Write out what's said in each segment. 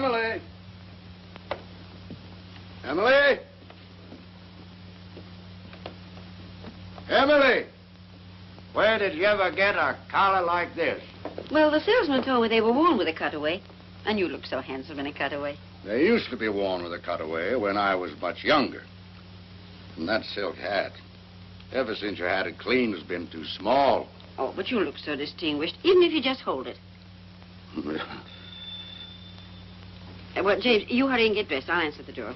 Emily! Emily! Emily! Where did you ever get a collar like this? Well, the salesman told me they were worn with a cutaway. And you look so handsome in a cutaway. They used to be worn with a cutaway when I was much younger. And that silk hat, ever since you had it cleaned, has been too small. Oh, but you look so distinguished, even if you just hold it. Well, James, you hurry and get dressed. I'll answer the door.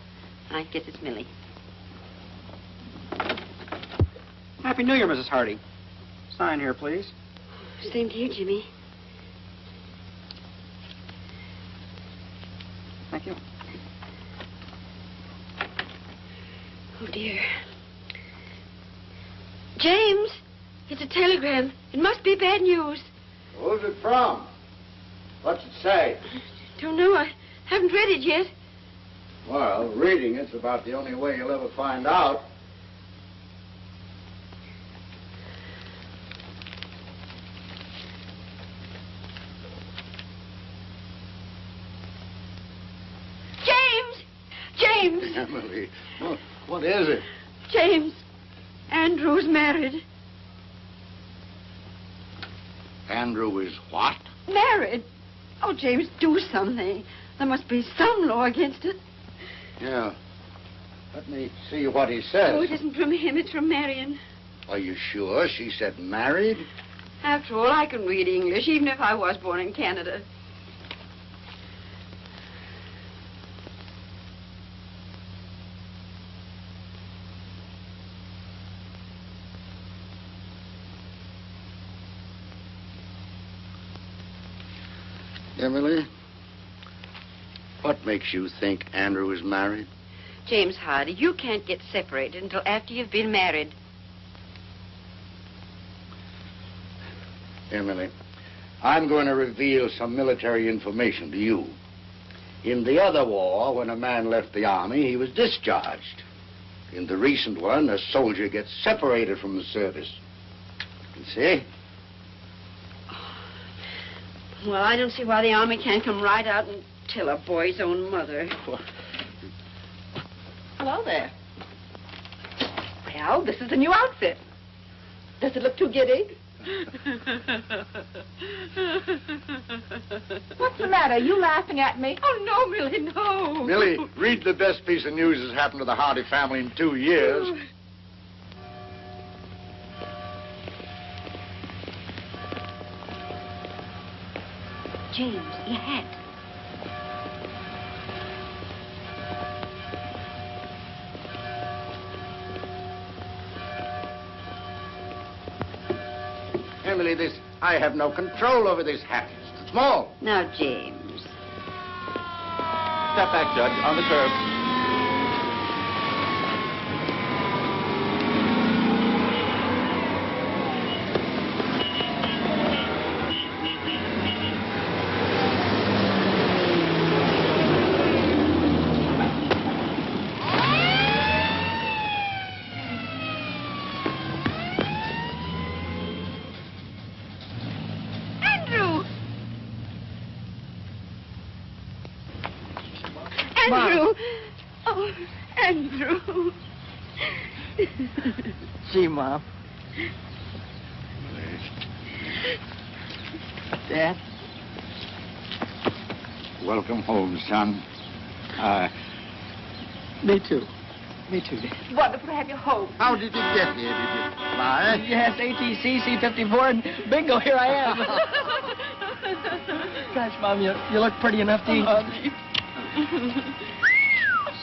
I guess it's Millie. Happy New Year, Mrs. Hardy. Sign here, please. Same to you, Jimmy. Thank you. Oh, dear. James, it's a telegram. It must be bad news. Who's it from? What's it say? Don't know. I haven't read it yet. Well, reading it's about the only way you'll ever find out. James! Emily, what is it? James, Andrew's married. Andrew is what? Married? Oh, James, do something. There must be some law against it. Yeah. Let me see what he says. Oh, it isn't from him. It's from Marion. Are you sure she said married? After all, I can read English, even if I was born in Canada. Emily, what makes you think Andrew is married? James Hardy, you can't get separated until after you've been married. Emily, I'm going to reveal some military information to you. In the other war, when a man left the army, he was discharged. In the recent one, a soldier gets separated from the service. You see? Well, I don't see why the army can't come right out and tell a boy's own mother. Hello there. Well, this is the new outfit. Does it look too giddy? What's the matter? Are you laughing at me? Oh, no, Millie, no. Millie, read the best piece of news that's happened to the Hardy family in 2 years. James, your hat. Emily, I have no control over this hat. It's too small. Now, James. Step back, Judge, on the curb. Andrew! Oh, Andrew. Gee, Mom. Dad? Welcome home, son. Me too. Me too, Dad. Wonderful to have you home. How did you get here? Did you fly? Yes, ATC, C-54, and bingo, here I am. Gosh, Mom, you look pretty enough to eat.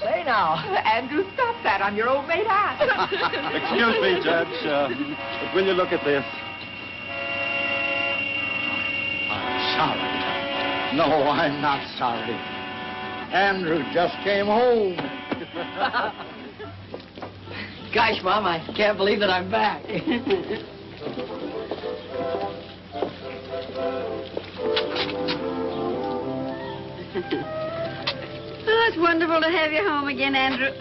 Say now. Andrew, stop that on your old mate hat. Excuse me, Judge, but will you look at this? I'm sorry. No, I'm not sorry. Andrew just came home. Gosh, Mom, I can't believe that I'm back. Oh, it's wonderful to have you home again, Andrew.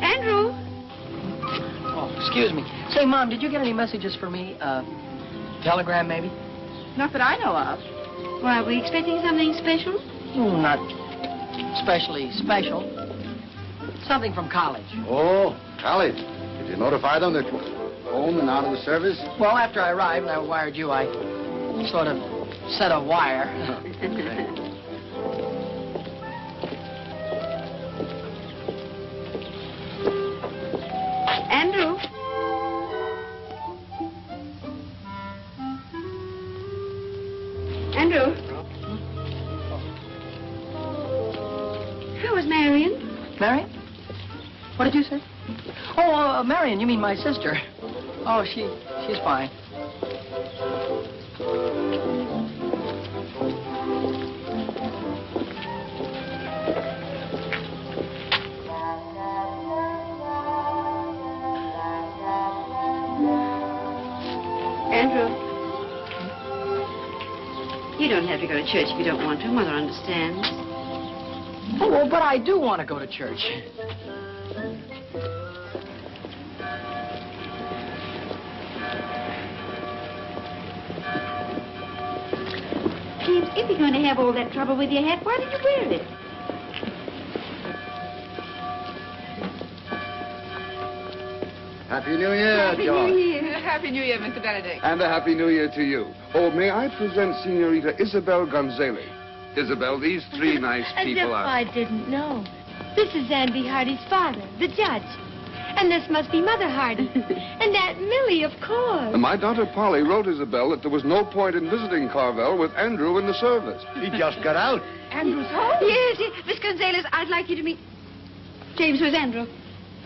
Andrew? Oh, excuse me. Say, Mom, did you get any messages for me? Telegram, maybe? Not that I know of. Why, are we expecting something special? Not especially special. Something from college. Oh, college. Did you notify them that you were home and out of the service? Well, after I arrived and I wired you, I sort of set a wire. Andrew? Andrew? How was Marion? Marion? What did you say? Oh, Marion, you mean my sister. Oh, she's fine. Andrew? You don't have to go to church if you don't want to. Mother understands. Oh, well, but I do want to go to church. James, if you're going to have all that trouble with your hat, why did you wear it? Happy New Year, George. Happy New Year, Mr. Benedict. And a Happy New Year to you. Oh, may I present Senorita Isabel Gonzalez? Isabel, these three nice people As if are... I didn't know. This is Andy Hardy's father, the judge. And this must be Mother Hardy. And Aunt Millie, of course. And my daughter Polly wrote Isabel that there was no point in visiting Carvel with Andrew in the service. He just got out. Andrew's home? Yes, Miss Gonzalez, I'd like you to meet... James, where's Andrew?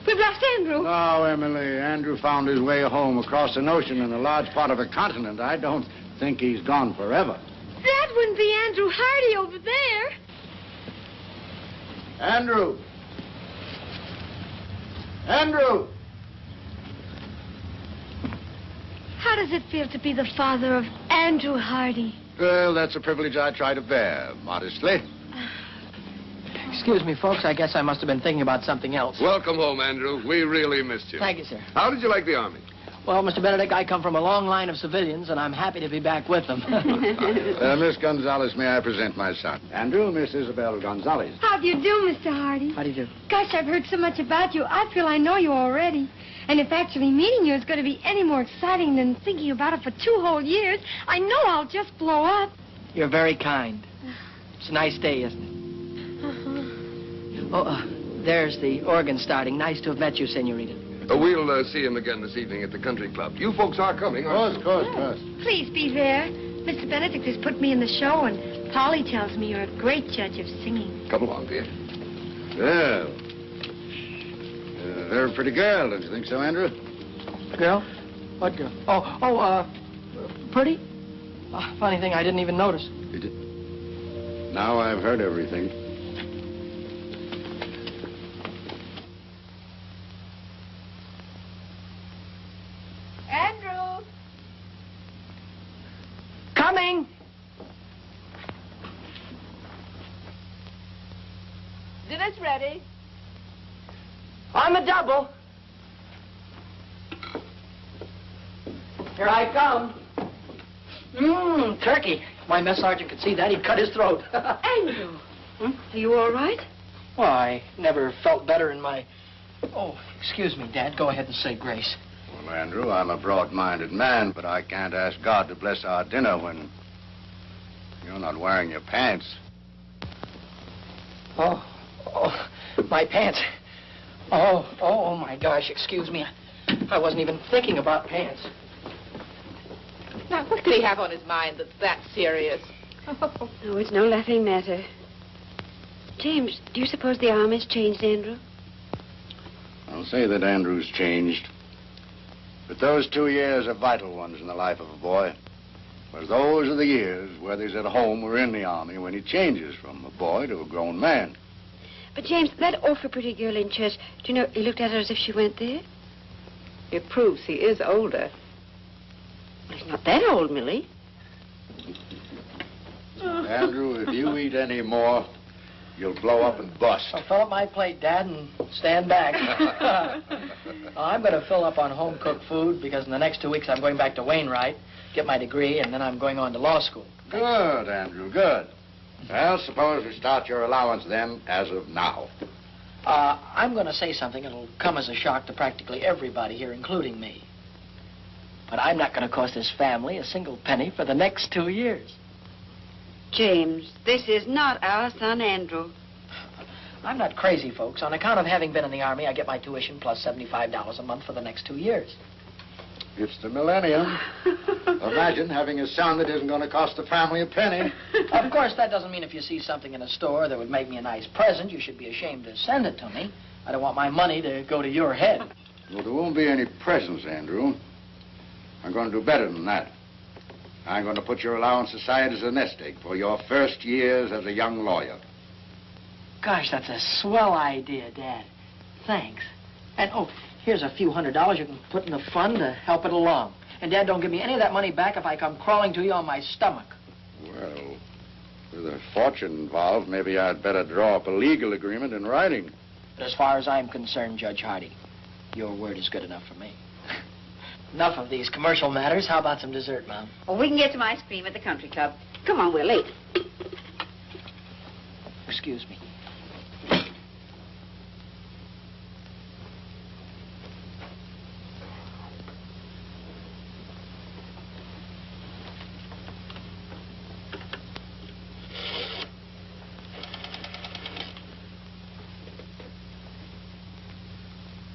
We've lost Andrew. Oh, Emily, Andrew found his way home across an ocean in a large part of a continent. I don't think he's gone forever. That wouldn't be Andrew Hardy over there. Andrew! Andrew! How does it feel to be the father of Andrew Hardy? Well, that's a privilege I try to bear, modestly. Excuse me, folks. I guess I must have been thinking about something else. Welcome home, Andrew. We really missed you. Thank you, sir. How did you like the Army? Well, Mr. Benedict, I come from a long line of civilians, and I'm happy to be back with them. Miss Gonzalez, may I present my son? Andrew, Miss Isabel Gonzalez. How do you do, Mr. Hardy? How do you do? Gosh, I've heard so much about you. I feel I know you already. And if actually meeting you is going to be any more exciting than thinking about it for 2 whole years, I know I'll just blow up. You're very kind. It's a nice day, isn't it? Oh, there's the organ starting. Nice to have met you, Senorita. We'll see him again this evening at the country club. You folks are coming, aren't you? Of course. Please be there. Mr. Benedict has put me in the show, and Polly tells me you're a great judge of singing. Come along, dear. Well, very pretty girl, don't you think so, Andrew? Girl? What girl? Pretty? Funny thing, I didn't even notice. You did? Now I've heard everything. Andrew! Coming! Dinner's ready. On the double. Here I come. Turkey. If my mess sergeant could see that, he'd cut his throat. Andrew! Are you all right? Well, I never felt better in my... Oh, excuse me, Dad. Go ahead and say grace. Well, Andrew, I'm a broad-minded man, but I can't ask God to bless our dinner when you're not wearing your pants. Oh, my pants. Oh, my gosh, excuse me. I wasn't even thinking about pants. Now, what could he have on his mind that's that serious? Oh, it's no laughing matter. James, do you suppose the Army's changed Andrew? I'll say that Andrew's changed. But those 2 years are vital ones in the life of a boy. Whereas those are the years, whether he's at home or in the Army, when he changes from a boy to a grown man. But, James, that awfully pretty girl in church, do you know, he looked at her as if she went there? It proves he is older. Well, he's not that old, Millie. Andrew, if you eat any more, you'll blow up and bust. I'll fill up my plate, Dad, and stand back. I'm going to fill up on home-cooked food because in the next 2 weeks I'm going back to Wainwright. get my degree, and then I'm going on to law school. Good, Andrew, good. Well, suppose we start your allowance then, as of now. I'm going to say something that'll come as a shock to practically everybody here, including me. But I'm not going to cost this family a single penny for the next 2 years. James, this is not our son, Andrew. I'm not crazy, folks. On account of having been in the Army, I get my tuition plus $75 a month for the next 2 years. It's the millennium. Imagine having a son that isn't going to cost the family a penny. Of course, that doesn't mean if you see something in a store that would make me a nice present, you should be ashamed to send it to me. I don't want my money to go to your head. Well, there won't be any presents, Andrew. I'm going to do better than that. I'm going to put your allowance aside as a nest egg for your first years as a young lawyer. Gosh, that's a swell idea, Dad. Thanks. And, oh, here's a few $100 you can put in the fund to help it along. And, Dad, don't give me any of that money back if I come crawling to you on my stomach. Well, with a fortune involved, maybe I'd better draw up a legal agreement in writing. But as far as I'm concerned, Judge Hardy, your word is good enough for me. Enough of these commercial matters. How about some dessert, Mom? Oh, we can get some ice cream at the country club. Come on, we're late. Excuse me.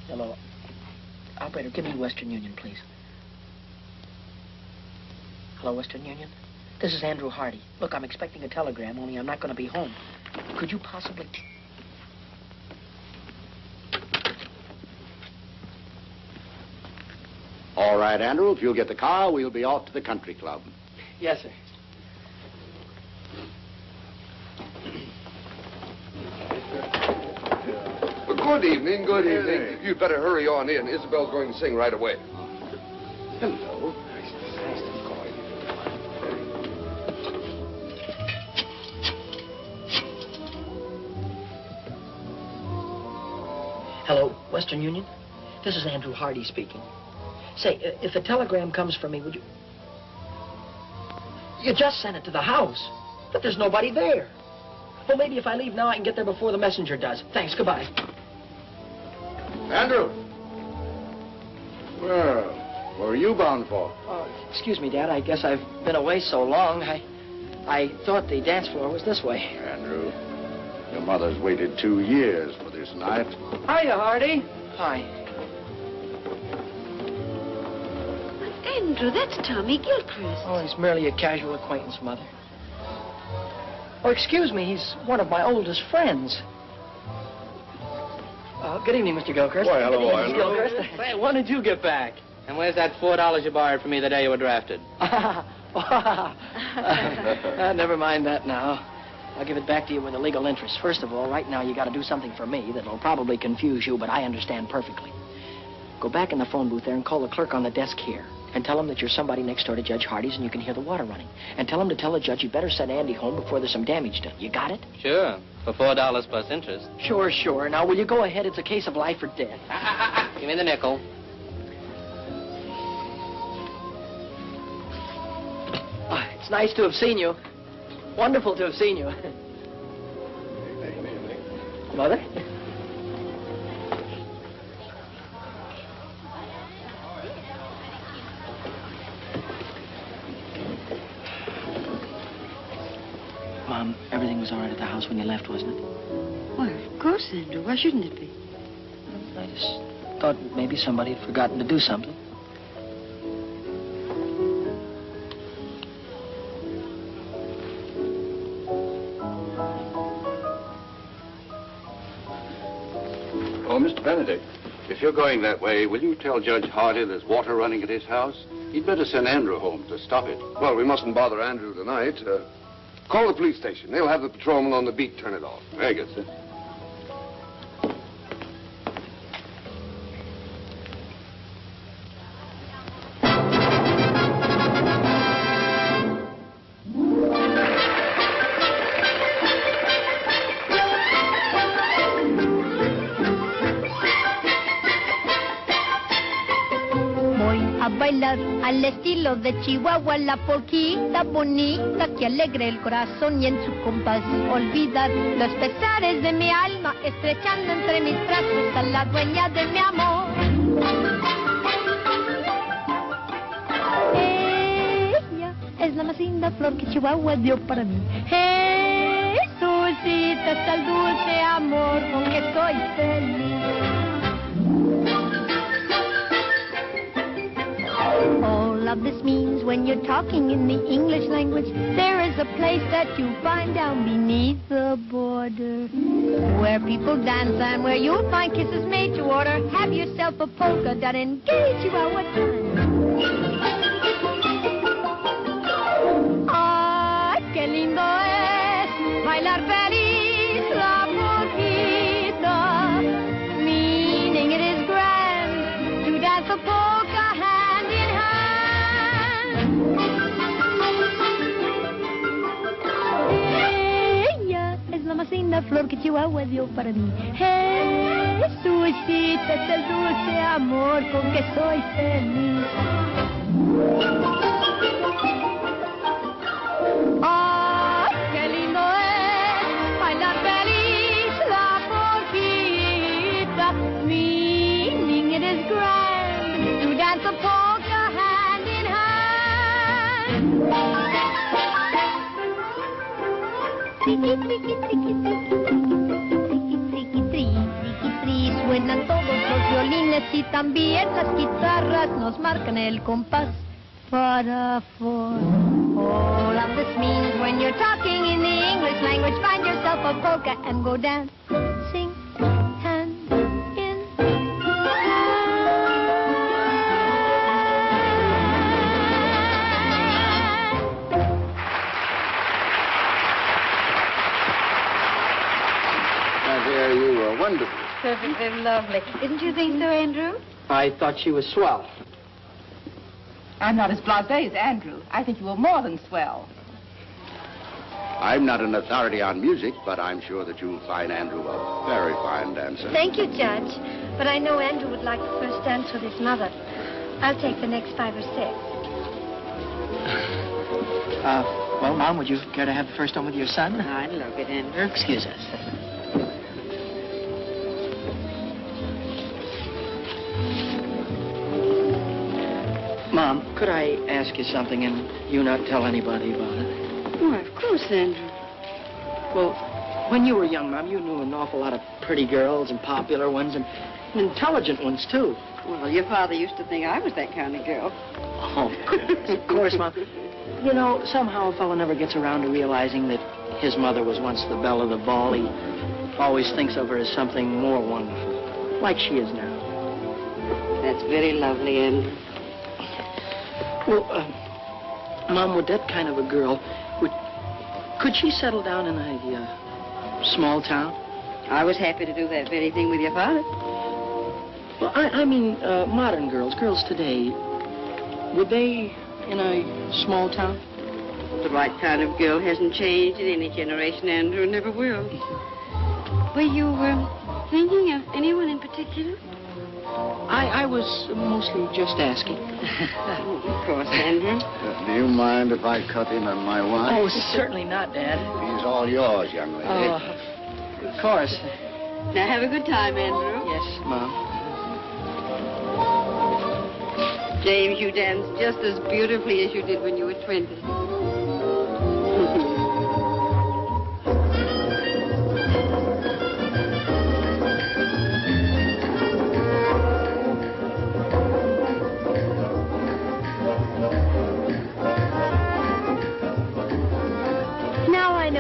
Hello. Operator, give me Western Union, please. Hello, Western Union? This is Andrew Hardy. Look, I'm expecting a telegram, only I'm not going to be home. Could you possibly... All right, Andrew, if you'll get the car, we'll be off to the country club. Yes, sir. Good evening, good evening. You'd better hurry on in. Isabel's going to sing right away. Hello. Nice to call you. Hello, Western Union? This is Andrew Hardy speaking. Say, if a telegram comes for me, would you... You just sent it to the house, but there's nobody there. Well, maybe if I leave now, I can get there before the messenger does. Thanks, goodbye. Andrew! Well, where are you bound for? Excuse me, Dad. I guess I've been away so long. I thought the dance floor was this way. Andrew, your mother's waited 2 years for this night. Hiya, Hardy. Hi. Andrew, that's Tommy Gilchrist. Oh, he's merely a casual acquaintance, Mother. Oh, excuse me. He's one of my oldest friends. Good evening, Mr. Gilchrist. Why, hello, Good evening, Mr. Andrew. Gilchrist. Hey, when did you get back? And where's that $4 you borrowed from me the day you were drafted? Never mind that now. I'll give it back to you with a legal interest. First of all, right now you got to do something for me that'll probably confuse you, but I understand perfectly. Go back in the phone booth there and call the clerk on the desk here. And tell him that you're somebody next door to Judge Hardy's and you can hear the water running. And tell him to tell the judge he better send Andy home before there's some damage done. You got it? Sure, for $4 plus interest. Sure, sure. Now, will you go ahead? It's a case of life or death. Give me the nickel. It's nice to have seen you. Wonderful to have seen you. Mother? Mom, everything was all right at the house when you left, wasn't it? Well, of course, Andrew. Why shouldn't it be? I just thought maybe somebody had forgotten to do something. Oh, Mr. Benedict, if you're going that way, will you tell Judge Hardy there's water running at his house? He'd better send Andrew home to stop it. Well, we mustn't bother Andrew tonight. Call the police station. They'll have the patrolman on the beat turn it off. Very good, sir. bailar al estilo de Chihuahua, la polquita bonita que alegre el corazón y en su compás olvidar los pesares de mi alma, estrechando entre mis brazos a la dueña de mi amor. Ella es la más linda flor que Chihuahua dio para mí. Jesucita, está el dulce amor con que soy feliz. All of this means when you're talking in the English language, there is a place that you find down beneath the border, where people dance and where you'll find kisses made to order. Have yourself a polka dot, engage you at what time. Ay, qué lindo es bailar feliz la polquita, meaning it is grand to dance a polka hand in hand. Ella es la más linda flor que Chihuahua dio para mí. Jesucita, es el dulce amor con que soy feliz. ¡Ay, qué lindo es bailar feliz la polquita! Meaning it is grand to dance a polka hand in hand. Suenan todos los violines y también las guitarras nos marcan el compás para four. All of this means when you're talking in the English language, find yourself a polka and go dance, sing, hand in Now, dear, you were wonderful. Perfectly lovely. Didn't you think so, Andrew? I thought she was swell. I'm not as blasé as Andrew. I think you were more than swell. I'm not an authority on music, but I'm sure that you'll find Andrew a very fine dancer. Thank you, Judge. But I know Andrew would like the first dance with his mother. I'll take the next 5 or 6. Well, Mom, would you care to have the first one with your son? I'd love it, Andrew. Excuse us. Mom, could I ask you something and you not tell anybody about it? Why, of course, Andrew. Well, when you were young, Mom, you knew an awful lot of pretty girls and popular ones and intelligent ones, too. Well, your father used to think I was that kind of girl. Oh, of course, Mom. You know, somehow a fellow never gets around to realizing that his mother was once the belle of the ball. He always thinks of her as something more wonderful, like she is now. That's very lovely, Andrew. Well, Mom, would that kind of a girl, could she settle down in a small town? I was happy to do that very thing with your father. Well, I mean, modern girls today, would they in a small town? The right kind of girl hasn't changed in any generation, Andrew, and never will. Were you thinking of anyone in particular? I was mostly just asking. Of course, Andrew. Do you mind if I cut in on my wine? Oh, certainly not, Dad. He's all yours, young lady. Oh, of course. Now, have a good time, Andrew. Yes, Mom. James, you danced just as beautifully as you did when you were 20.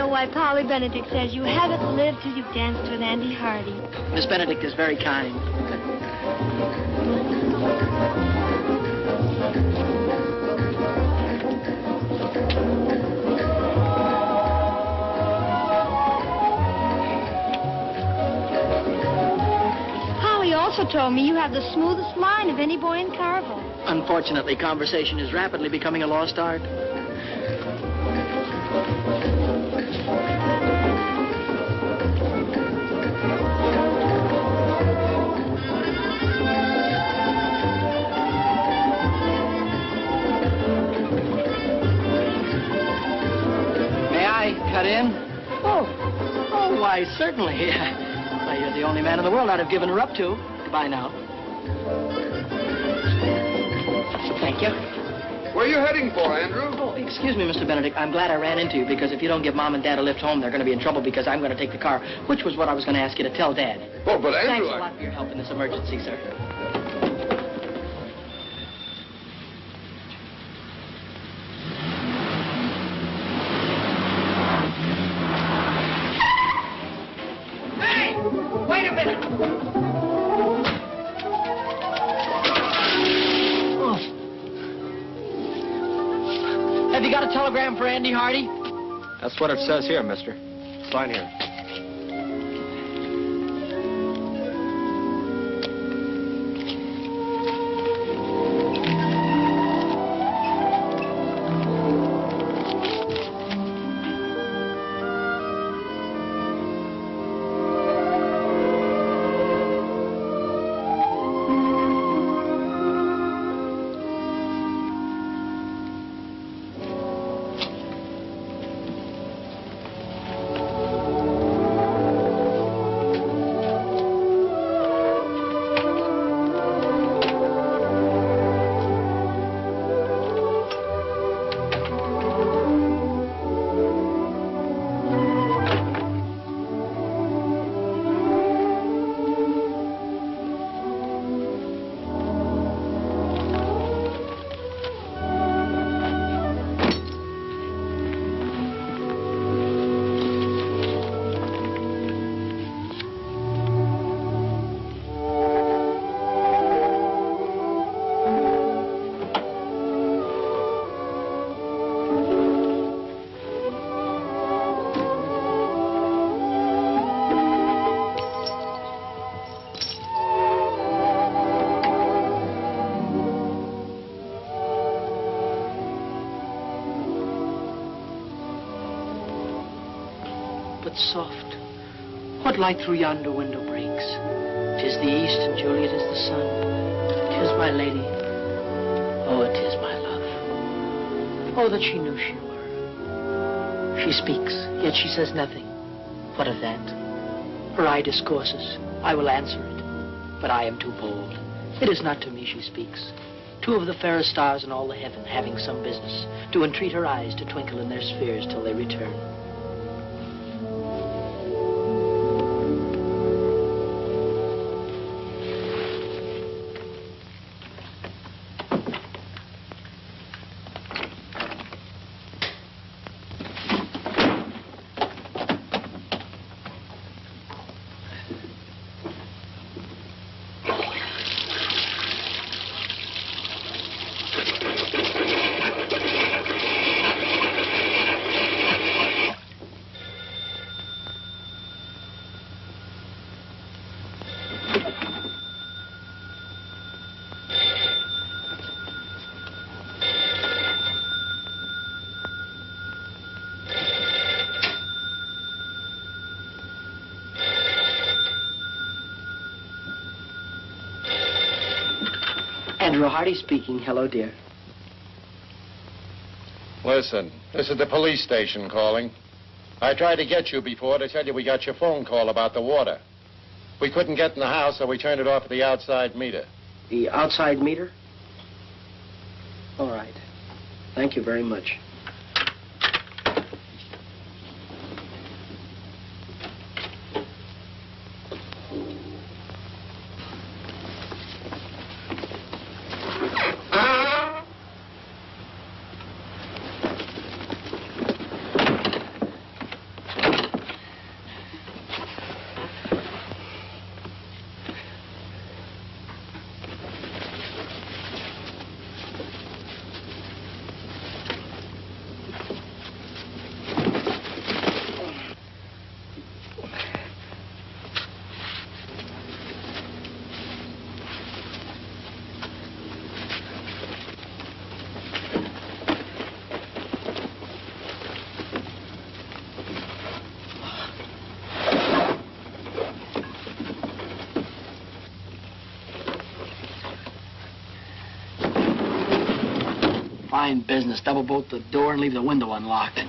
Why Polly Benedict says you haven't lived till you've danced with Andy Hardy. Miss Benedict is very kind. Polly also told me you have the smoothest mind of any boy in Carville. Unfortunately, conversation is rapidly becoming a lost art. Why, certainly. Why, you're the only man in the world I'd have given her up to. Goodbye now. Thank you. Where are you heading for, Andrew? Oh, excuse me, Mr. Benedict. I'm glad I ran into you, because if you don't give Mom and Dad a lift home, they're going to be in trouble because I'm going to take the car, which was what I was going to ask you to tell Dad. Oh, but Andrew... Thanks a lot for your help in this emergency, sir. Hey! Wait a minute! Have you got a telegram for Andy Hardy? That's what it says here, mister. Sign here. Soft. What light through yonder window breaks? 'Tis the east, and Juliet is the sun. 'Tis my lady. Oh, it is my love. Oh, that she knew she were. She speaks, yet she says nothing. What of that? Her eye discourses. I will answer it. But I am too bold. It is not to me she speaks. Two of the fairest stars in all the heaven, having some business, do entreat her eyes to twinkle in their spheres till they return. Andrew Hardy speaking. Hello, dear. Listen, this is the police station calling. I tried to get you before to tell you we got your phone call about the water. We couldn't get in the house, so we turned it off at the outside meter. The outside meter? All right. Thank you very much. Fine business. Double bolt the door and leave the window unlocked.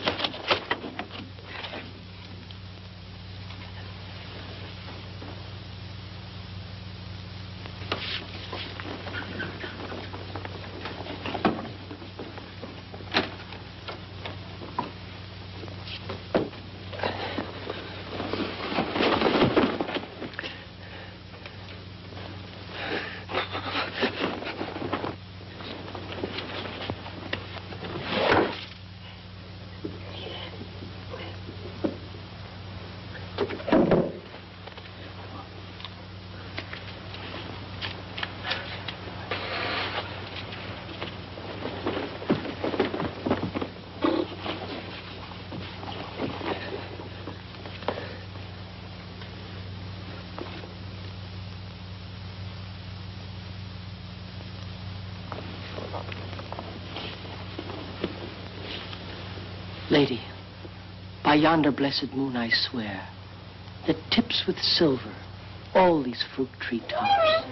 Lady, by yonder blessed moon I swear, that tips with silver all these fruit tree tops.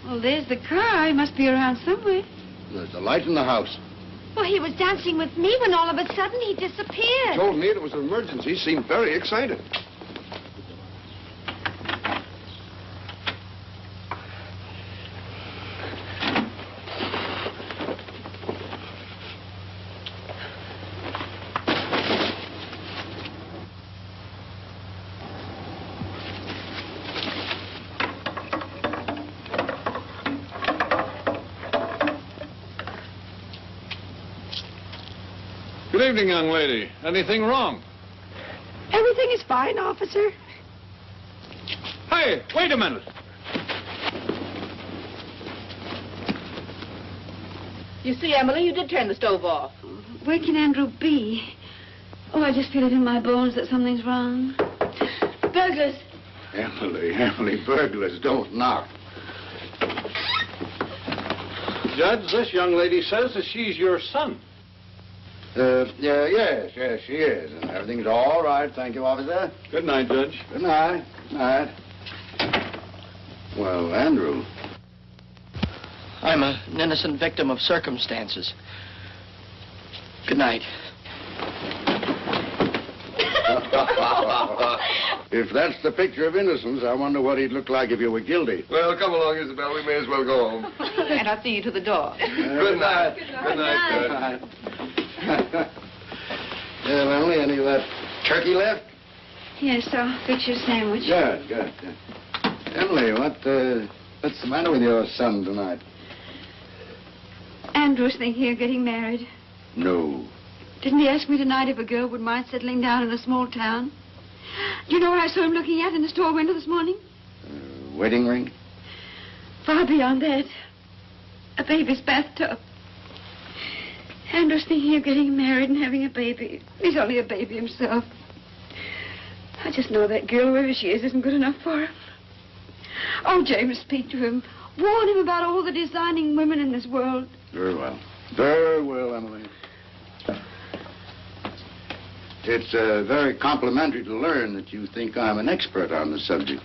Well, there's the car. He must be around somewhere. There's a light in the house. Well, he was dancing with me when all of a sudden he disappeared. Told me it was an emergency. He seemed very excited. Good evening, young lady. Anything wrong? Everything is fine, officer. Hey, wait a minute. You see, Emily, you did turn the stove off. Where can Andrew be? Oh, I just feel it in my bones that something's wrong. Burglars. Emily, burglars don't knock. Judge, this young lady says that she's your son. Yes, she is. And everything's all right. Thank you, officer. Good night, Judge. Good night. Good night. Well, Andrew. I'm an innocent victim of circumstances. Good night. If that's the picture of innocence, I wonder what he'd look like if you were guilty. Well, come along, Isabel. We may as well go home. And I'll see you to the door. Good night. Good night, Judge. Well, Emily, any of that turkey left? Yes, I'll fix your sandwich. Good. Emily, what's the matter with your son tonight? Andrew's thinking of getting married. No. Didn't he ask me tonight if a girl would mind settling down in a small town? Do you know what I saw him looking at in the store window this morning? Wedding ring? Far beyond that. A baby's bathtub. Andrew's thinking of getting married and having a baby. He's only a baby himself. I just know that girl, wherever she is, isn't good enough for him. Oh, James, speak to him. Warn him about all the designing women in this world. Very well. Very well, Emily. It's very complimentary to learn that you think I'm an expert on the subject.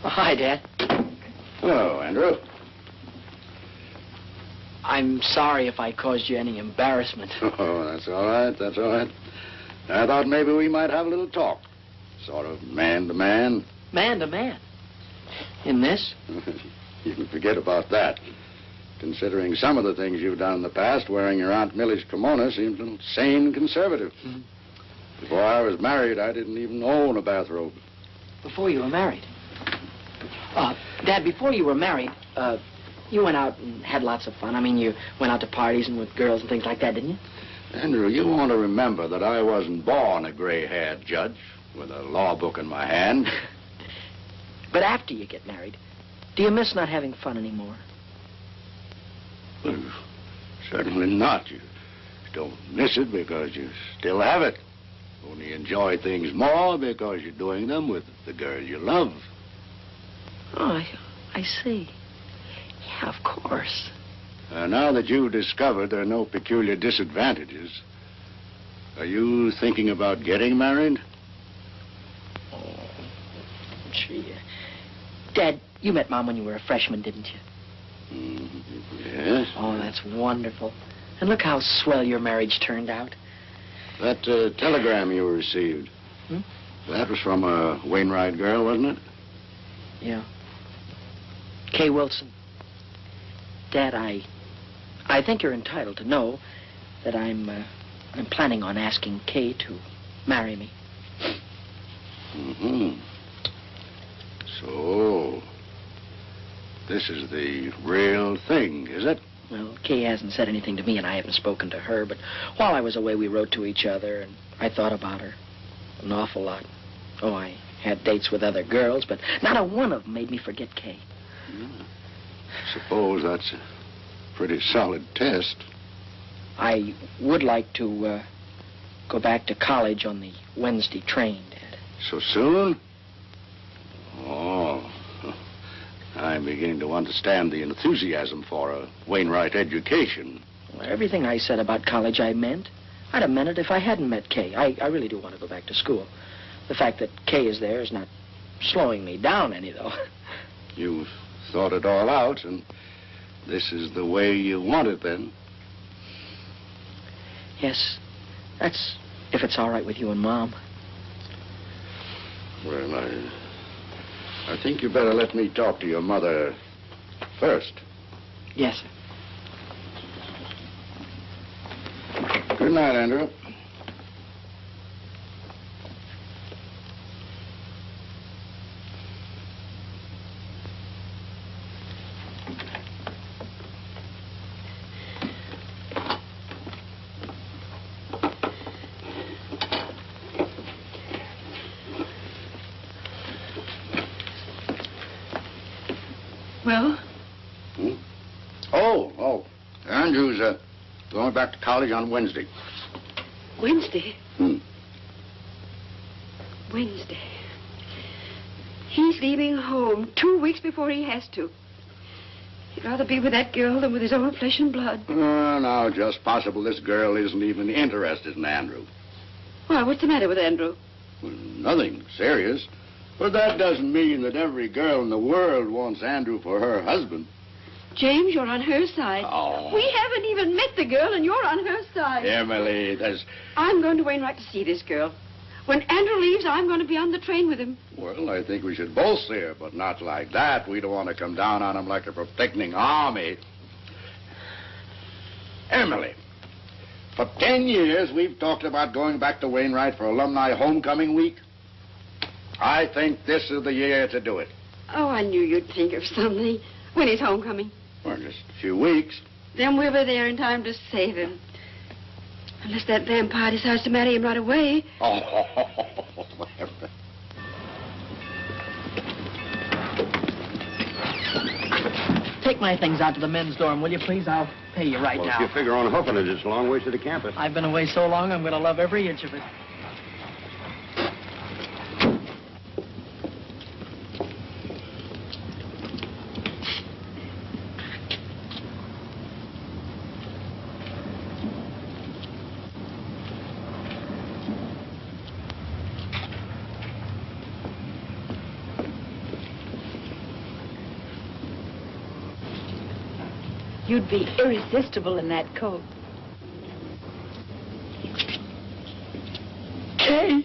Hi, Dad. Hello, Andrew. I'm sorry if I caused you any embarrassment. Oh, that's all right. That's all right. I thought maybe we might have a little talk. Sort of man to man. Man to man? In this? You can forget about that. Considering some of the things you've done in the past, wearing your Aunt Millie's kimono seems a little sane and conservative. Mm-hmm. Before I was married, I didn't even own a bathrobe. Before you were married? Dad, before you were married, you went out and had lots of fun. I mean, you went out to parties and with girls and things like that, didn't you? Andrew, you want to remember that I wasn't born a gray-haired judge with a law book in my hand. But after you get married, do you miss not having fun anymore? Well, certainly not. You don't miss it because you still have it. Only enjoy things more because you're doing them with the girl you love. Oh, I see. Yeah, of course. Now that you've discovered there are no peculiar disadvantages, are you thinking about getting married? Oh, gee. Dad, you met Mom when you were a freshman, didn't you? Yes. Oh, that's wonderful. And look how swell your marriage turned out. That telegram you received, that was from a Wainwright girl, wasn't it? Yeah. Kay Wilson. Dad, I think you're entitled to know that I'm planning on asking Kay to marry me. Mm-hmm. So, this is the real thing, is it? Well, Kay hasn't said anything to me, and I haven't spoken to her, but while I was away, we wrote to each other, and I thought about her an awful lot. Oh, I had dates with other girls, but not a one of them made me forget Kay. Suppose that's a pretty solid test. I would like to go back to college on the Wednesday train, Dad. So soon? Oh, I'm beginning to understand the enthusiasm for a Wainwright education. Well, everything I said about college I meant. I'd have meant it if I hadn't met Kay. I really do want to go back to school. The fact that Kay is there is not slowing me down any, though. You've thought it all out, and this is the way you want it, then? Yes, that's if it's all right with you and Mom. Well, I think you better let me talk to your mother first. Yes, sir. Good night, Andrew. Well? Oh. Andrew's going back to college on Wednesday. Wednesday? Wednesday. He's leaving home 2 weeks before he has to. He'd rather be with that girl than with his own flesh and blood. No, just possible this girl isn't even interested in Andrew. Why, what's the matter with Andrew? Well, nothing serious. But that doesn't mean that every girl in the world wants Andrew for her husband. James, you're on her side. Oh. We haven't even met the girl, and you're on her side. Emily, I'm going to Wainwright to see this girl. When Andrew leaves, I'm going to be on the train with him. Well, I think we should both see her, but not like that. We don't want to come down on him like a protecting army. Emily, for 10 years, we've talked about going back to Wainwright for alumni homecoming week. I think this is the year to do it. Oh, I knew you'd think of something. When is homecoming? Well, just a few weeks. Then we'll be there in time to save him. Unless that vampire decides to marry him right away. Oh, Take my things out to the men's dorm, will you, please? I'll pay you right now. If you figure on hoofing it, it's a long ways to the campus. I've been away so long, I'm going to love every inch of it. You'd be irresistible in that coat. Kay,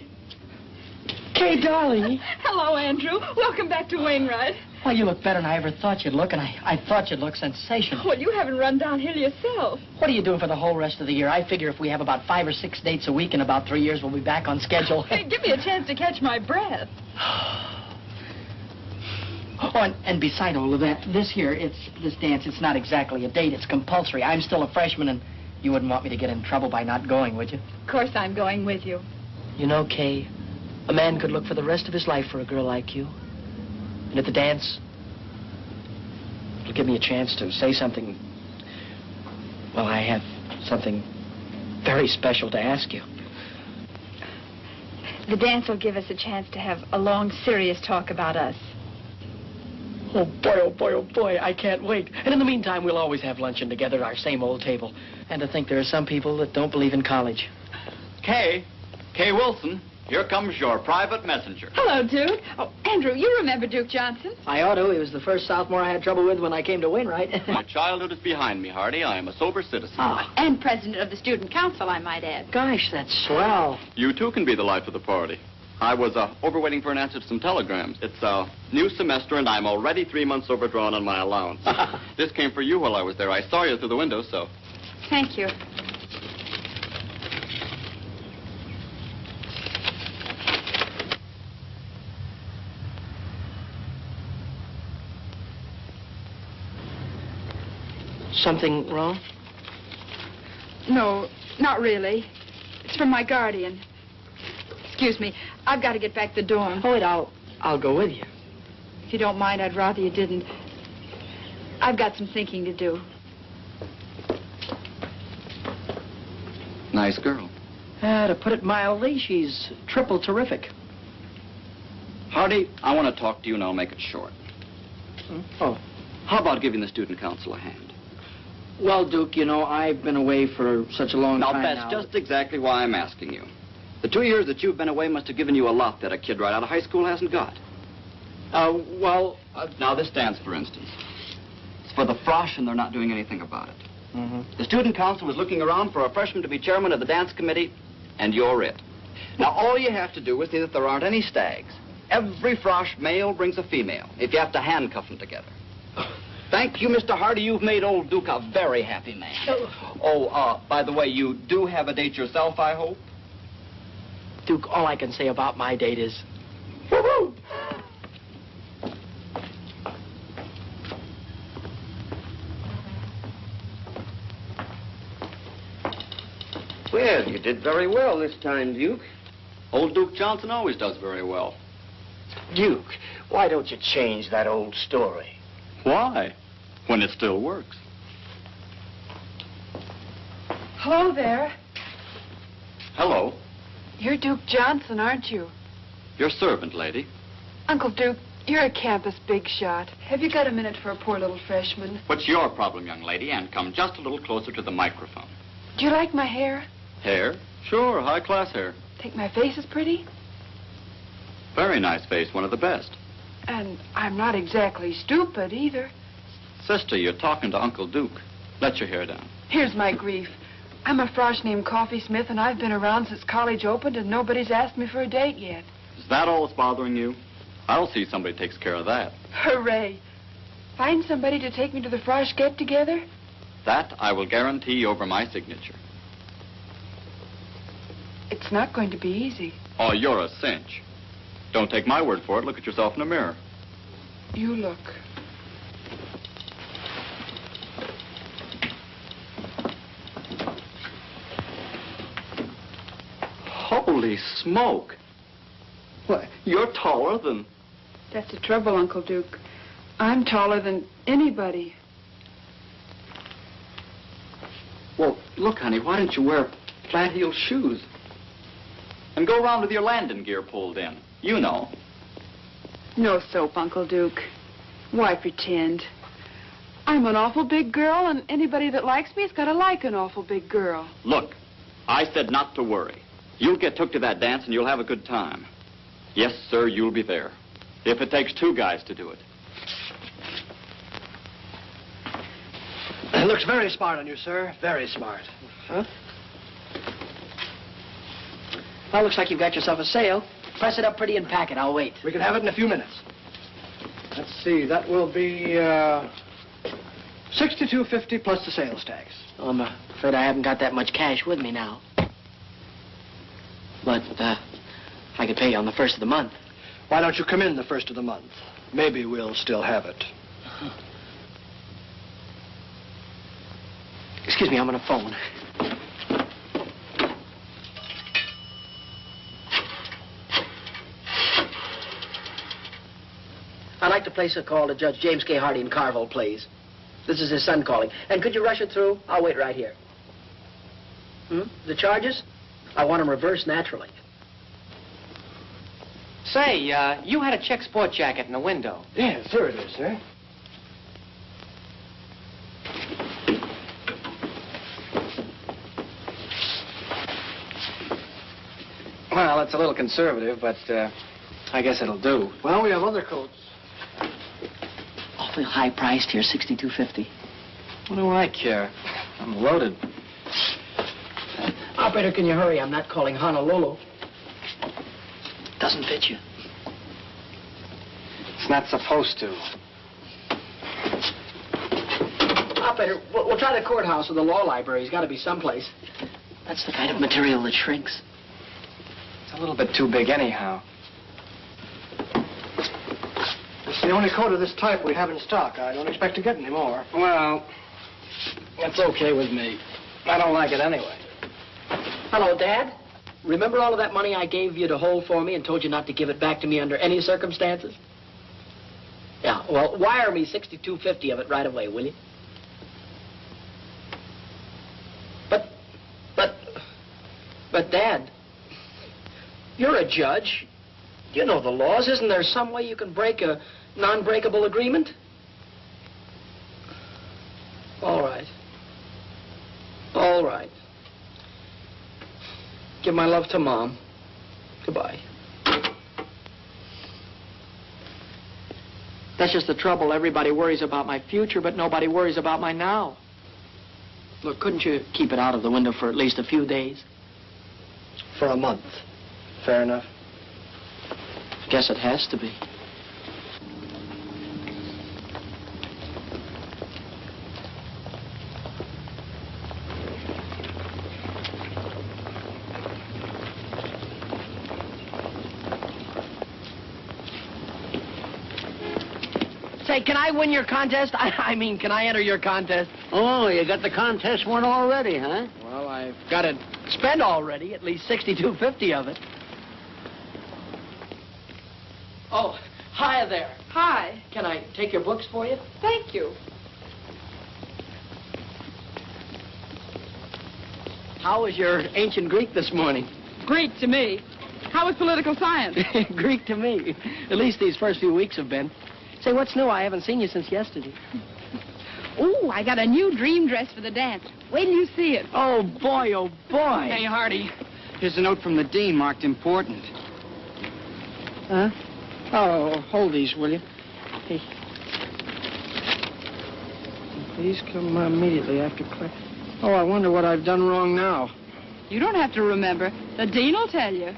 darling. Hello, Andrew. Welcome back to Wainwright. Well, you look better than I ever thought you'd look, and I thought you'd look sensational. Well, you haven't run downhill yourself. What are you doing for the whole rest of the year? I figure if we have about 5 or 6 dates a week in about 3 years, we'll be back on schedule. Hey, give me a chance to catch my breath. Oh, and beside all of that, this dance, it's not exactly a date. It's compulsory. I'm still a freshman, and you wouldn't want me to get in trouble by not going, would you? Of course I'm going with you. You know, Kay, a man could look for the rest of his life for a girl like you. And at the dance, it'll give me a chance to say something. Well, I have something very special to ask you. The dance will give us a chance to have a long, serious talk about us. Oh, boy, oh, boy, oh, boy, I can't wait. And in the meantime, we'll always have luncheon together at our same old table. And to think there are some people that don't believe in college. Kay Wilson, here comes your private messenger. Hello, Duke. Oh, Andrew, you remember Duke Johnson? I ought to. He was the first sophomore I had trouble with when I came to Wainwright. My childhood is behind me, Hardy. I am a sober citizen. Oh. And president of the student council, I might add. Gosh, that's swell. You, too, can be the life of the party. I was overwaiting for an answer to some telegrams. It's a new semester, and I'm already 3 months overdrawn on my allowance. This came for you while I was there. I saw you through the window, so... Thank you. Something wrong? No, not really. It's from my guardian. Excuse me. I've got to get back to the dorm. Oh, wait, I'll go with you. If you don't mind, I'd rather you didn't. I've got some thinking to do. Nice girl. To put it mildly, she's triple terrific. Hardy, I want to talk to you, and I'll make it short. Oh. How about giving the student council a hand? Well, Duke, you know, I've been away for such a long time now. Now, that's just exactly why I'm asking you. The 2 years that you've been away must have given you a lot that a kid right out of high school hasn't got. Now, this dance, for instance. It's for the frosh, and they're not doing anything about it. Mm-hmm. The student council is looking around for a freshman to be chairman of the dance committee, and you're it. Now, all you have to do is see that there aren't any stags. Every frosh male brings a female, if you have to handcuff them together. Thank you, Mr. Hardy. You've made old Duke a very happy man. Oh, by the way, you do have a date yourself, I hope? Duke, all I can say about my date is... Woo-hoo! Well, you did very well this time, Duke. Old Duke Johnson always does very well. Duke, why don't you change that old story? Why? When it still works. Hello there. Hello. You're Duke Johnson, aren't you? Your servant, lady. Uncle Duke, you're a campus big shot. Have you got a minute for a poor little freshman? What's your problem, young lady? And come just a little closer to the microphone. Do you like my hair? Hair? Sure, high-class hair. Think my face is pretty? Very nice face, one of the best. And I'm not exactly stupid either. Sister, you're talking to Uncle Duke. Let your hair down. Here's my grief. I'm a frosh named Coffee Smith, and I've been around since college opened, and nobody's asked me for a date yet. Is that all that's bothering you? I'll see somebody takes care of that. Hooray. Find somebody to take me to the frosh get-together? That I will guarantee over my signature. It's not going to be easy. Oh, you're a cinch. Don't take my word for it. Look at yourself in the mirror. You look. Holy smoke. What, you're taller than... That's the trouble, Uncle Duke. I'm taller than anybody. Well, look, honey, why don't you wear flat-heeled shoes? And go around with your landing gear pulled in. You know. No soap, Uncle Duke. Why pretend? I'm an awful big girl, and anybody that likes me has got to like an awful big girl. Look, I said not to worry. You'll get took to that dance, and you'll have a good time. Yes, sir, you'll be there. If it takes 2 guys to do it. It looks very smart on you, sir. Very smart. Huh? Well, looks like you've got yourself a sale. Press it up pretty and pack it. I'll wait. We can have it in a few minutes. Let's see, that will be $62.50 plus the sales tax. Oh, I'm afraid I haven't got that much cash with me now. But, I could pay you on the 1st of the month. Why don't you come in the 1st of the month? Maybe we'll still have it. Excuse me, I'm on a phone. I'd like to place a call to Judge James K. Hardy in Carville, please. This is his son calling. And could you rush it through? I'll wait right here. The charges? I want them reversed naturally. Say, you had a check sport jacket in the window. Yes, here it is, sir. Well, it's a little conservative, but I guess it'll do. Well, we have other coats. Awfully high priced here, $62.50. What do I care? I'm loaded. Operator, can you hurry? I'm not calling Honolulu. Doesn't fit you. It's not supposed to. Operator, we'll try the courthouse or the law library. He's got to be someplace. That's the kind of material that shrinks. It's a little bit too big anyhow. It's the only coat of this type we have in stock. I don't expect to get any more. Well, it's okay with me. I don't like it anyway. Hello, Dad. Remember all of that money I gave you to hold for me and told you not to give it back to me under any circumstances? Yeah, well, wire me $62.50 of it right away, will you? But, Dad, you're a judge. You know the laws. Isn't there some way you can break a non-breakable agreement? All right. All right. Give my love to Mom. Goodbye. That's just the trouble. Everybody worries about my future, but nobody worries about my now. Look, couldn't you keep it out of the window for at least a few days? For a month. Fair enough. Guess it has to be. Say, can I win your contest? I mean, can I enter your contest? Oh, you got the contest won already, huh? Well, I've got it spent already, at least $62.50 of it. Oh, hi there. Hi. Can I take your books for you? Thank you. How was your ancient Greek this morning? Greek to me. How was political science? Greek to me. At least these first few weeks have been. Say, what's new? I haven't seen you since yesterday. Ooh, I got a new dream dress for the dance. Wait till you see it. Oh, boy, oh, boy. Hey, Hardy, here's a note from the dean marked important. Huh? Oh, hold these, will you? Hey. Please come immediately after class. Oh, I wonder what I've done wrong now. You don't have to remember. The dean will tell you.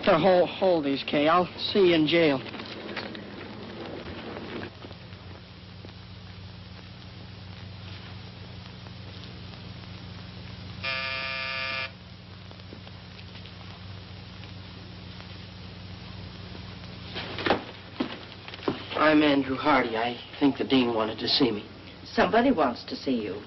Hold these, Kay. I'll see you in jail. I'm Andrew Hardy. I think the dean wanted to see me. Somebody wants to see you.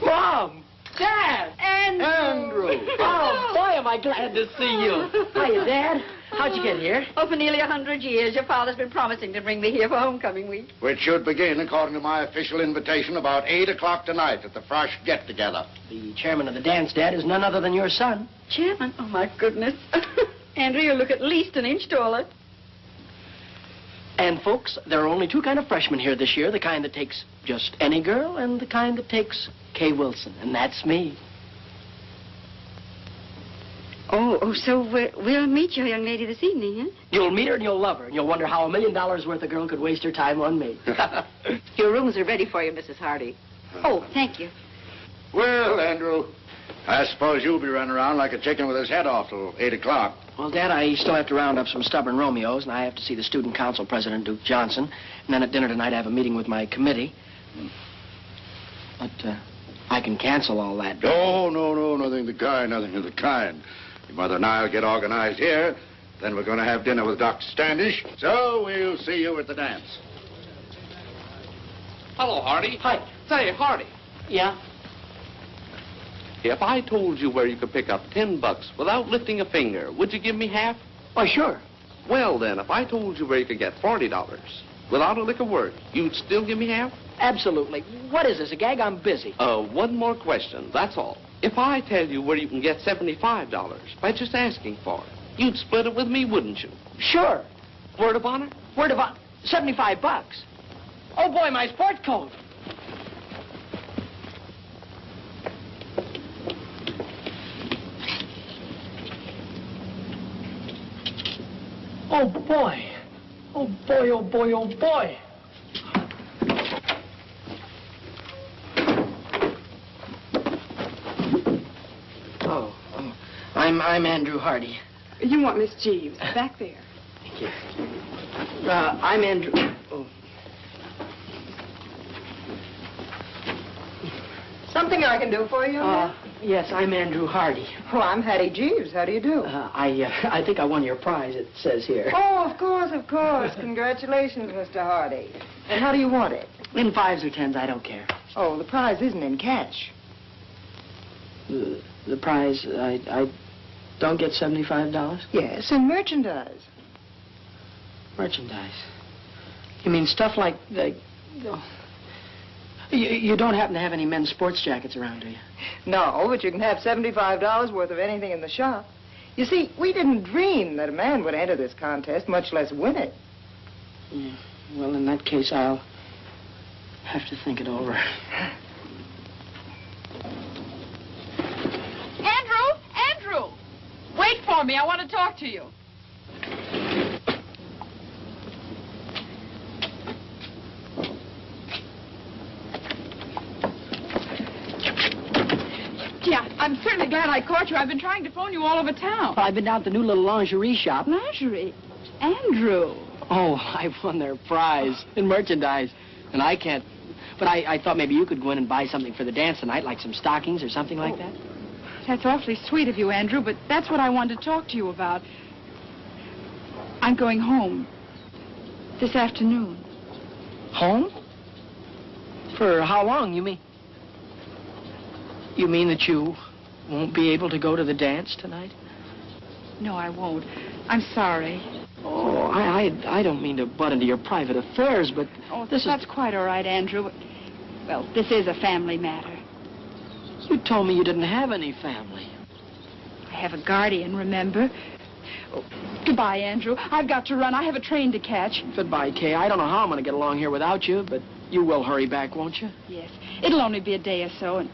Mom! Dad! Andrew! Oh, boy, am I glad to see you. Hiya, Dad. How'd you get here? Oh, for nearly 100 years. Your father's been promising to bring me here for homecoming week. Which should begin, according to my official invitation, about 8 o'clock tonight at the Frosh get-together. The chairman of the dance, Dad, is none other than your son. Chairman? Oh, my goodness. Andrew, you look at least an inch taller. And, folks, there are only two kind of freshmen here this year, the kind that takes just any girl and the kind that takes Kay Wilson, and that's me. Oh, so we'll meet your young lady this evening, huh? You'll meet her and you'll love her, and you'll wonder how $1 million worth of girl could waste her time on me. Your rooms are ready for you, Mrs. Hardy. Oh, thank you. Well, Andrew, I suppose you'll be running around like a chicken with his head off till 8 o'clock. Well, Dad, I still have to round up some stubborn Romeos, and I have to see the student council president, Duke Johnson. And then at dinner tonight, I have a meeting with my committee. But I can cancel all that. No, nothing of the kind, nothing of the kind. Your mother and I will get organized here. Then we're going to have dinner with Dr. Standish. So we'll see you at the dance. Hello, Hardy. Hi. Say, Hardy, Yeah? if I told you where you could pick up $10 without lifting a finger, would you give me half? Oh, sure. Well, then, if I told you where you could get $40 without a lick of word, you'd still give me half? Absolutely. What is this, a gag? I'm busy. One more question, that's all. If I tell you where you can get $75 by just asking for it, you'd split it with me, wouldn't you? Sure. Word of honor? Word of honor. $75. Oh, boy, my sport coat. Oh, boy. Oh, boy, oh, boy, oh, boy. I'm Andrew Hardy. You want Miss Jeeves, back there. Thank you. I'm Andrew... Oh. Something I can do for you? Yes, I'm Andrew Hardy. Oh, I'm Hattie Jeeves. How do you do? I think I won your prize, it says here. Oh, of course, of course. Congratulations, Mr. Hardy. And how do you want it? In 5s or 10s, I don't care. Oh, the prize isn't in cash. The prize, I don't get $75? Yes, in merchandise. Merchandise? You mean stuff like the... Oh. You don't happen to have any men's sports jackets around, do you? No, but you can have $75 worth of anything in the shop. You see, we didn't dream that a man would enter this contest, much less win it. Yeah. Well, in that case, I'll have to think it over. Andrew! Wait for me. I want to talk to you. Yeah, I'm certainly glad I caught you. I've been trying to phone you all over town. Well, I've been down to the new little lingerie shop. Lingerie? Andrew. Oh, I won their prize in merchandise. And I can't... But I thought maybe you could go in and buy something for the dance tonight, like some stockings or something like that. That's awfully sweet of you, Andrew, but that's what I wanted to talk to you about. I'm going home this afternoon. Home? For how long, you mean? You mean that you won't be able to go to the dance tonight? No, I won't. I'm sorry. Oh, I don't mean to butt into your private affairs, but that's quite all right, Andrew. Well, this is a family matter. You told me you didn't have any family. I have a guardian, remember? Oh, goodbye, Andrew. I've got to run. I have a train to catch. Goodbye, Kay. I don't know how I'm going to get along here without you, but you will hurry back, won't you? Yes. It'll only be a day or so, and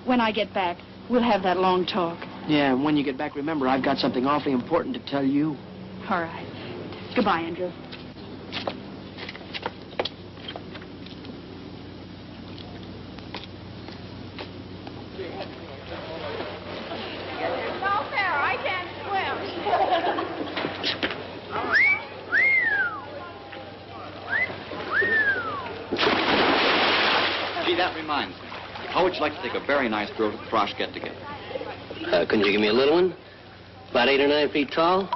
when I get back, we'll have that long talk. Yeah, and when you get back, remember, I've got something awfully important to tell you. All right. Goodbye, Andrew. No fair. I can't swim. Gee, that reminds me. How would you like to take a very nice girl to the Frosh get-together? Couldn't you give me a little one? About 8 or 9 feet tall?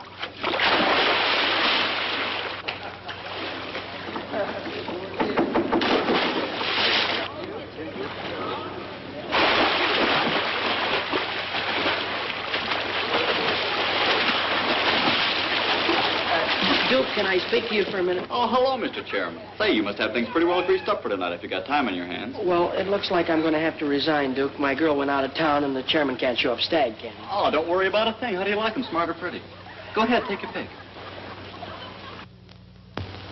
Duke, can I speak to you for a minute? Oh, hello, Mr. Chairman. Say, you must have things pretty well greased up for tonight if you got time on your hands. Well, it looks like I'm going to have to resign, Duke. My girl went out of town, and the chairman can't show up stag, can he? Oh, don't worry about a thing. How do you like them, smart or pretty? Go ahead, take your pick.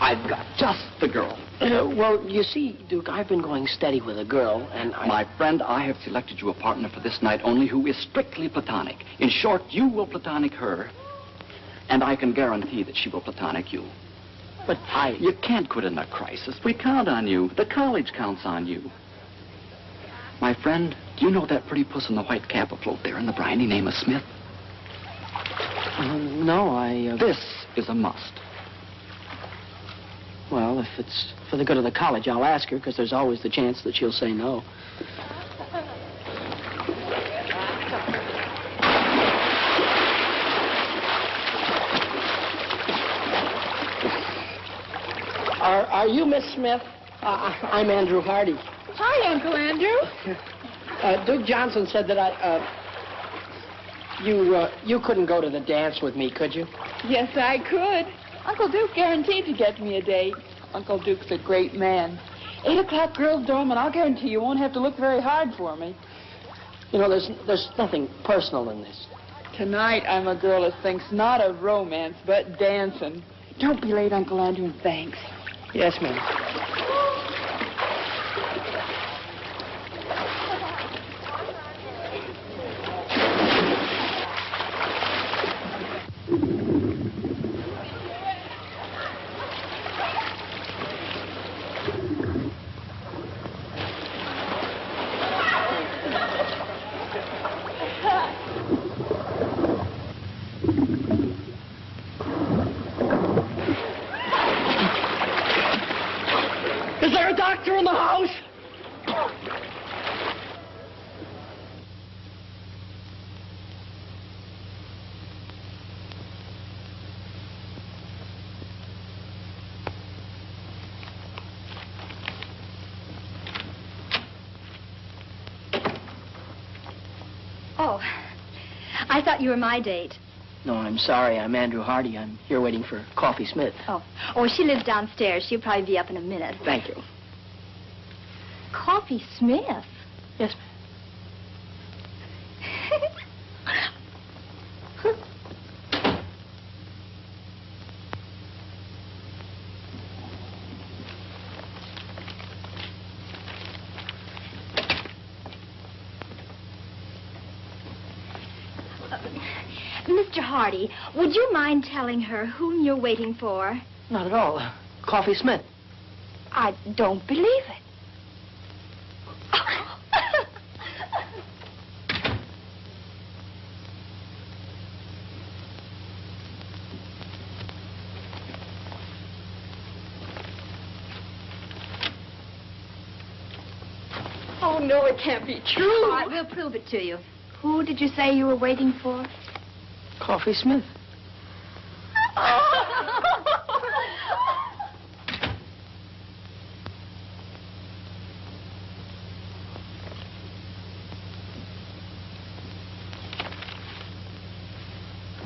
I've got just the girl. Well, you see, Duke, I've been going steady with a girl, and My friend, I have selected you a partner for this night only who is strictly platonic. In short, you will platonic her, and I can guarantee that she will platonic you. But You can't quit in a crisis. We count on you. The college counts on you. My friend, do you know that pretty puss in the white cap afloat there in the briny name of Smith? No, This is a must. Well, if it's for the good of the college, I'll ask her, because there's always the chance that she'll say no. Are you Miss Smith? I'm Andrew Hardy. Hi, Uncle Andrew. Duke Johnson said that you couldn't go to the dance with me, could you? Yes, I could. Uncle Duke guaranteed to get me a date. Uncle Duke's a great man. 8 o'clock girls' dorm, and I'll guarantee you won't have to look very hard for me. You know, there's nothing personal in this. Tonight, I'm a girl that thinks not of romance, but dancing. Don't be late, Uncle Andrew, and thanks. Yes, ma'am. Is there a doctor in the house? Oh, I thought you were my date. No, I'm sorry. I'm Andrew Hardy. I'm here waiting for Coffee Smith. Oh, she lives downstairs. She'll probably be up in a minute. Thank you. Coffee Smith? Yes, Mr. Hardy, would you mind telling her whom you're waiting for? Not at all. Coffee Smith. I don't believe it. Oh, no, it can't be true. All right, we'll prove it to you. Who did you say you were waiting for? Coffee Smith.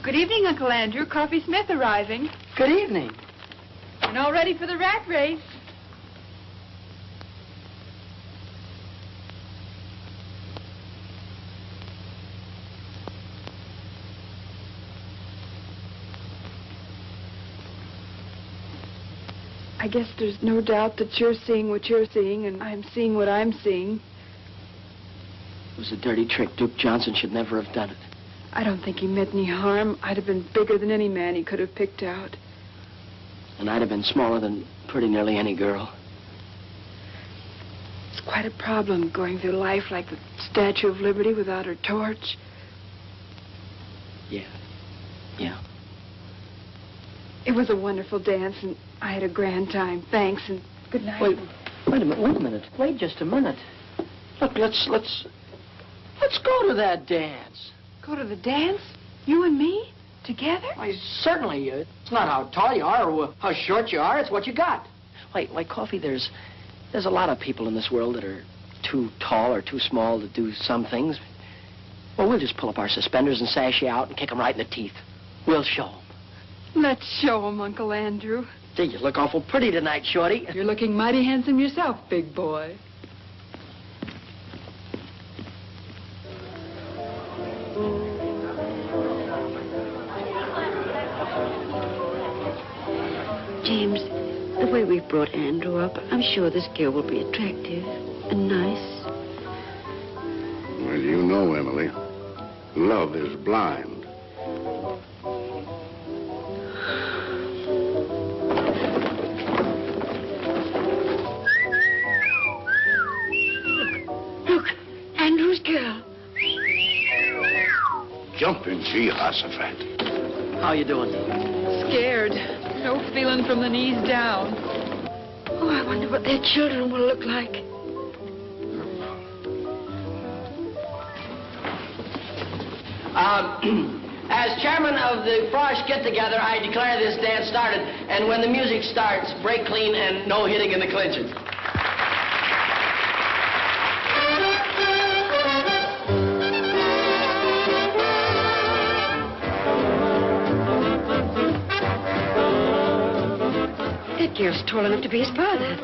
Good evening, Uncle Andrew. Coffee Smith arriving. Good evening. And all ready for the rat race. I guess there's no doubt that you're seeing what you're seeing, and I'm seeing what I'm seeing. It was a dirty trick. Duke Johnson should never have done it. I don't think he meant any harm. I'd have been bigger than any man he could have picked out. And I'd have been smaller than pretty nearly any girl. It's quite a problem going through life like the Statue of Liberty without her torch. Yeah. Yeah. It was a wonderful dance, and I had a grand time. Thanks, and good night. Wait a minute. Wait just a minute. Look, let's go to that dance. Go to the dance? You and me? Together? Why, certainly. It's not how tall you are or how short you are. It's what you got. Why, Coffee, there's a lot of people in this world that are too tall or too small to do some things. Well, we'll just pull up our suspenders and sash you out and kick them right in the teeth. We'll show them. Let's show 'em, Uncle Andrew. Gee, you look awful pretty tonight, Shorty. You're looking mighty handsome yourself, big boy. James, the way we've brought Andrew up, I'm sure this girl will be attractive and nice. Well, you know, Emily, love is blind. Look, Andrew's girl. Jumping Jehoshaphat. How you doing? Scared. No feeling from the knees down. Oh, I wonder what their children will look like. As chairman of the Frosh get-together, I declare this dance started. And when the music starts, break clean and no hitting in the clinches. That girl's tall enough to be his father.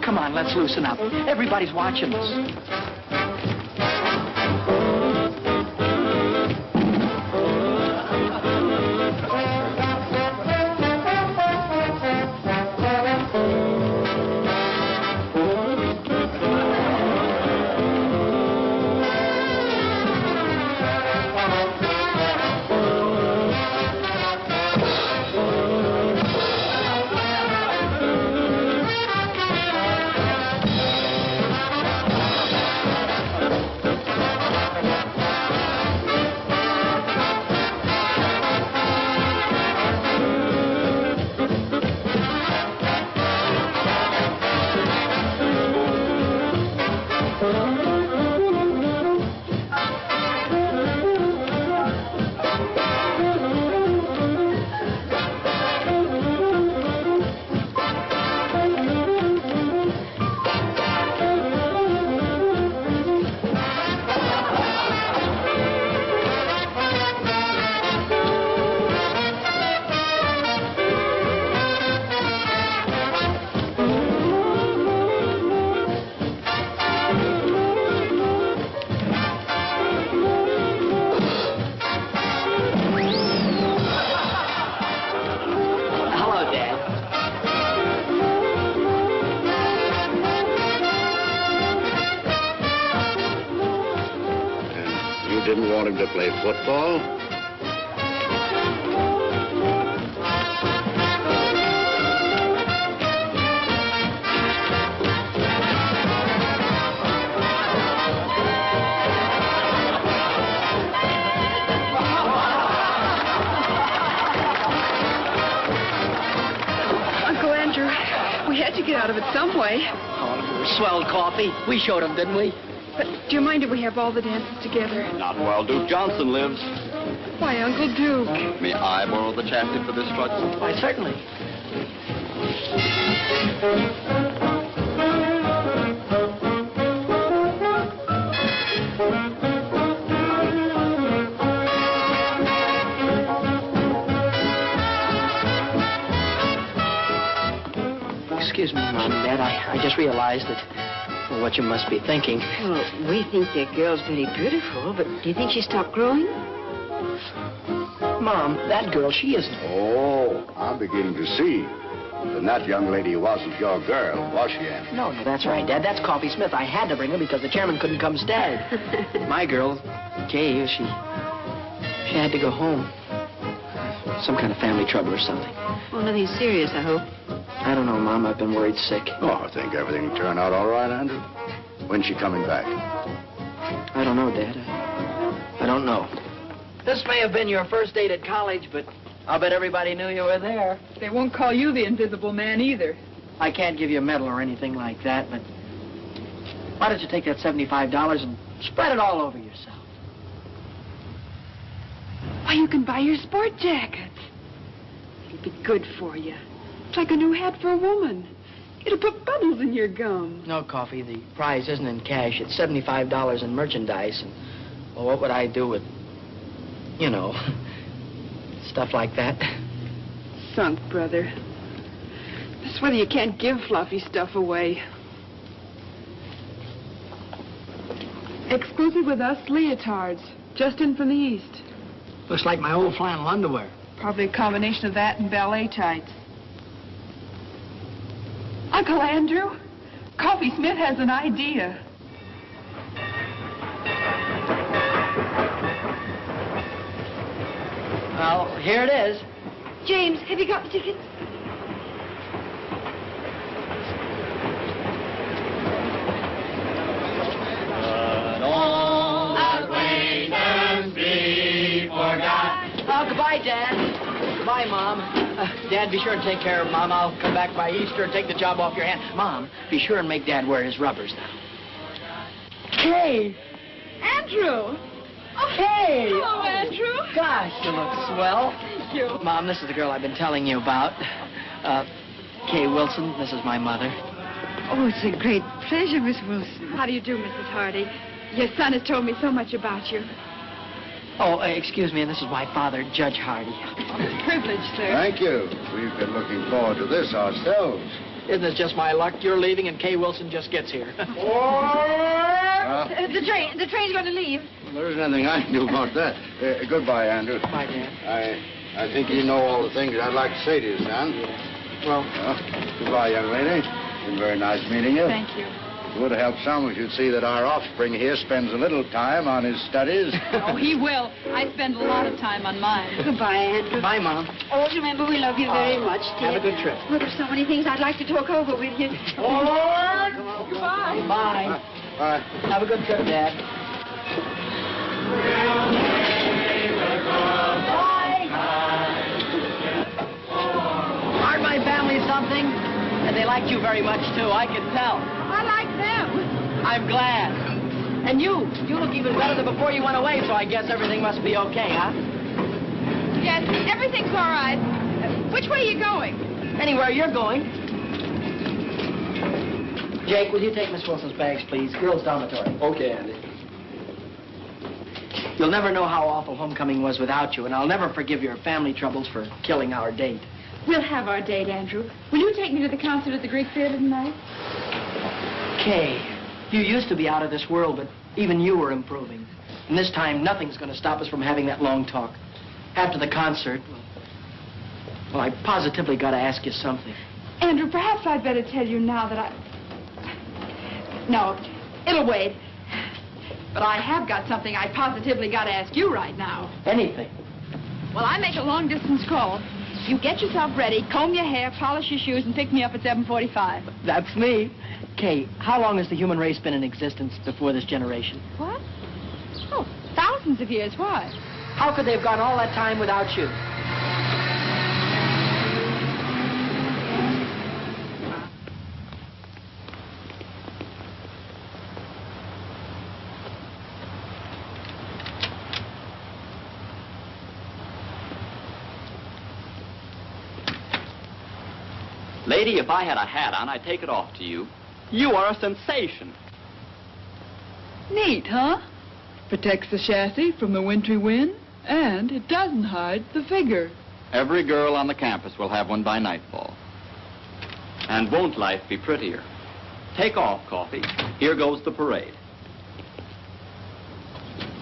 Come on, let's loosen up. Everybody's watching us. want him to play football? Uncle Andrew, we had to get out of it some way. Oh, you were swell, Coffee. We showed him, didn't we? But do you mind if we have all the dances together? Not while Duke Johnson lives. Why, Uncle Duke? May I borrow the chassis for this truck? Why, certainly. Excuse me, Mom and Dad. I just realized that what you must be thinking. Well, we think your girl's very beautiful, but do you think she stopped growing? Mom, that girl, she isn't. Oh, I'm beginning to see. Then that young lady wasn't your girl, was she, Andy? No, that's right, Dad. That's Coffee Smith. I had to bring her because the chairman couldn't come stay. My girl, Kay, she had to go home. Some kind of family trouble or something. Oh, nothing serious, I hope. I don't know, Mom. I've been worried sick. Oh, I think everything will turn out all right, Andrew. When's she coming back? I don't know, Dad. I don't know. This may have been your first date at college, but I'll bet everybody knew you were there. They won't call you the Invisible Man either. I can't give you a medal or anything like that, but why don't you take that $75 and spread it all over yourself? Why, you can buy your sport jackets. It'll be good for you. It's like a new hat for a woman. It'll put bubbles in your gum. No, Coffee. The prize isn't in cash. It's $75 in merchandise. And, well, what would I do with, you know, stuff like that? Sunk, brother. That's whether you can't give fluffy stuff away. Exclusive with us, leotards. Just in from the east. Looks like my old flannel underwear. Probably a combination of that and ballet tights. Uncle Andrew, Coffee Smith has an idea. Well, here it is. James, have you got the tickets? Oh, goodbye, Dad. Goodbye, Mom. Dad, be sure and take care of Mom. I'll come back by Easter and take the job off your hand. Mom, be sure and make Dad wear his rubbers now. Kay! Andrew! Kay! Hello, Andrew. Gosh, you look swell. Thank you. Mom, this is the girl I've been telling you about. Kay Wilson. This is my mother. Oh, it's a great pleasure, Miss Wilson. How do you do, Mrs. Hardy? Your son has told me so much about you. Oh, excuse me, and this is my father, Judge Hardy. It's a privilege, sir. Thank you. We've been looking forward to this ourselves. Isn't this just my luck? You're leaving and Kay Wilson just gets here. The train's going to leave. Well, there isn't anything I can do about that. Goodbye, Andrew. Bye, Dad. I think you know all the things I'd like to say to you, son. Well, goodbye, young lady. It's been very nice meeting you. Thank you. It would help some if you'd see that our offspring here spends a little time on his studies. Oh, he will. I spend a lot of time on mine. Goodbye, Andrew. Bye, Mom. Always remember we love you very much, dear. Have a good trip. Well, there's so many things I'd like to talk over with you. Goodbye. Bye. Bye. Have a good trip, Dad. Bye. Aren't my family something? And they liked you very much, too. I can tell. I like them. I'm glad. And you look even better than before you went away, so I guess everything must be okay, huh? Yes, everything's all right. Which way are you going? Anywhere you're going. Jake, will you take Miss Wilson's bags, please? Girls' dormitory. Okay, Andy. You'll never know how awful homecoming was without you, and I'll never forgive your family troubles for killing our date. We'll have our date, Andrew. Will you take me to the concert at the Greek Theater tonight? Kay, you used to be out of this world, but even you were improving. And this time, nothing's going to stop us from having that long talk. After the concert, well, I positively got to ask you something. Andrew, perhaps I'd better tell you now that No, it'll wait. But I have got something I positively got to ask you right now. Anything. Well, I make a long-distance call. You get yourself ready, comb your hair, polish your shoes, and pick me up at 7:45. That's me. Kay, how long has the human race been in existence before this generation? What? Oh, thousands of years. Why? How could they have gone all that time without you? Lady, if I had a hat on, I'd take it off to you. You are a sensation. Neat, huh? Protects the chassis from the wintry wind, and it doesn't hide the figure. Every girl on the campus will have one by nightfall. And won't life be prettier? Take off, Coffee. Here goes the parade.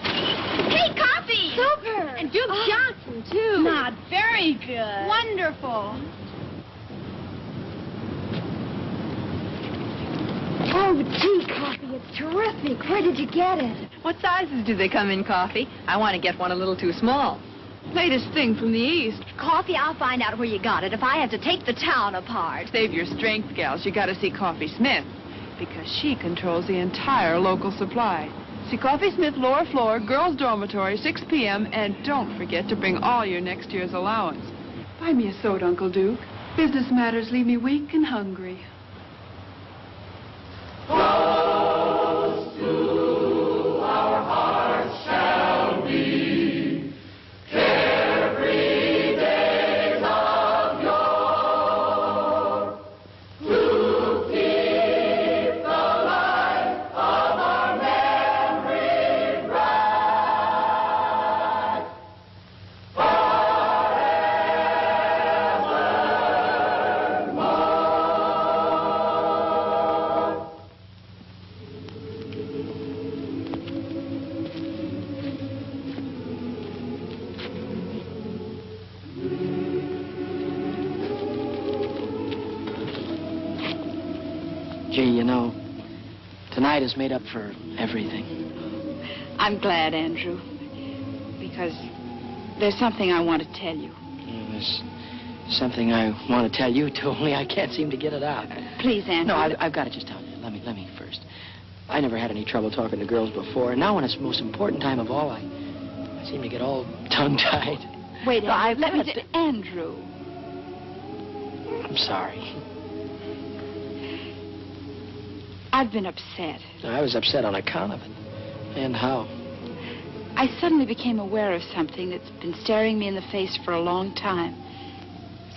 Hey, Coffee! Super! And Duke Johnson, too. Not very good. Wonderful. Oh, gee, Coffee, it's terrific. Where did you get it? What sizes do they come in, Coffee? I want to get one a little too small. Latest thing from the East. Coffee, I'll find out where you got it if I have to take the town apart. Save your strength, gals. You got to see Coffee Smith, because she controls the entire local supply. See Coffee Smith, lower floor, girls' dormitory, 6 p.m., and don't forget to bring all your next year's allowance. Buy me a soda, Uncle Duke. Business matters leave me weak and hungry. Close to our hearts shall be carefree days of yore, to keep the light of our memory bright forevermore. Gee, you know, tonight is made up for everything. I'm glad, Andrew, because there's something I want to tell you. There's something I want to tell you, too, only I can't seem to get it out. Please, Andrew. No, I've got to just tell you. Let me first. I never had any trouble talking to girls before, and now when it's the most important time of all, I seem to get all tongue-tied. Wait, No, Andrew, let me got to- Andrew. I'm sorry. I've been upset. I was upset on account of it. And how? I suddenly became aware of something that's been staring me in the face for a long time.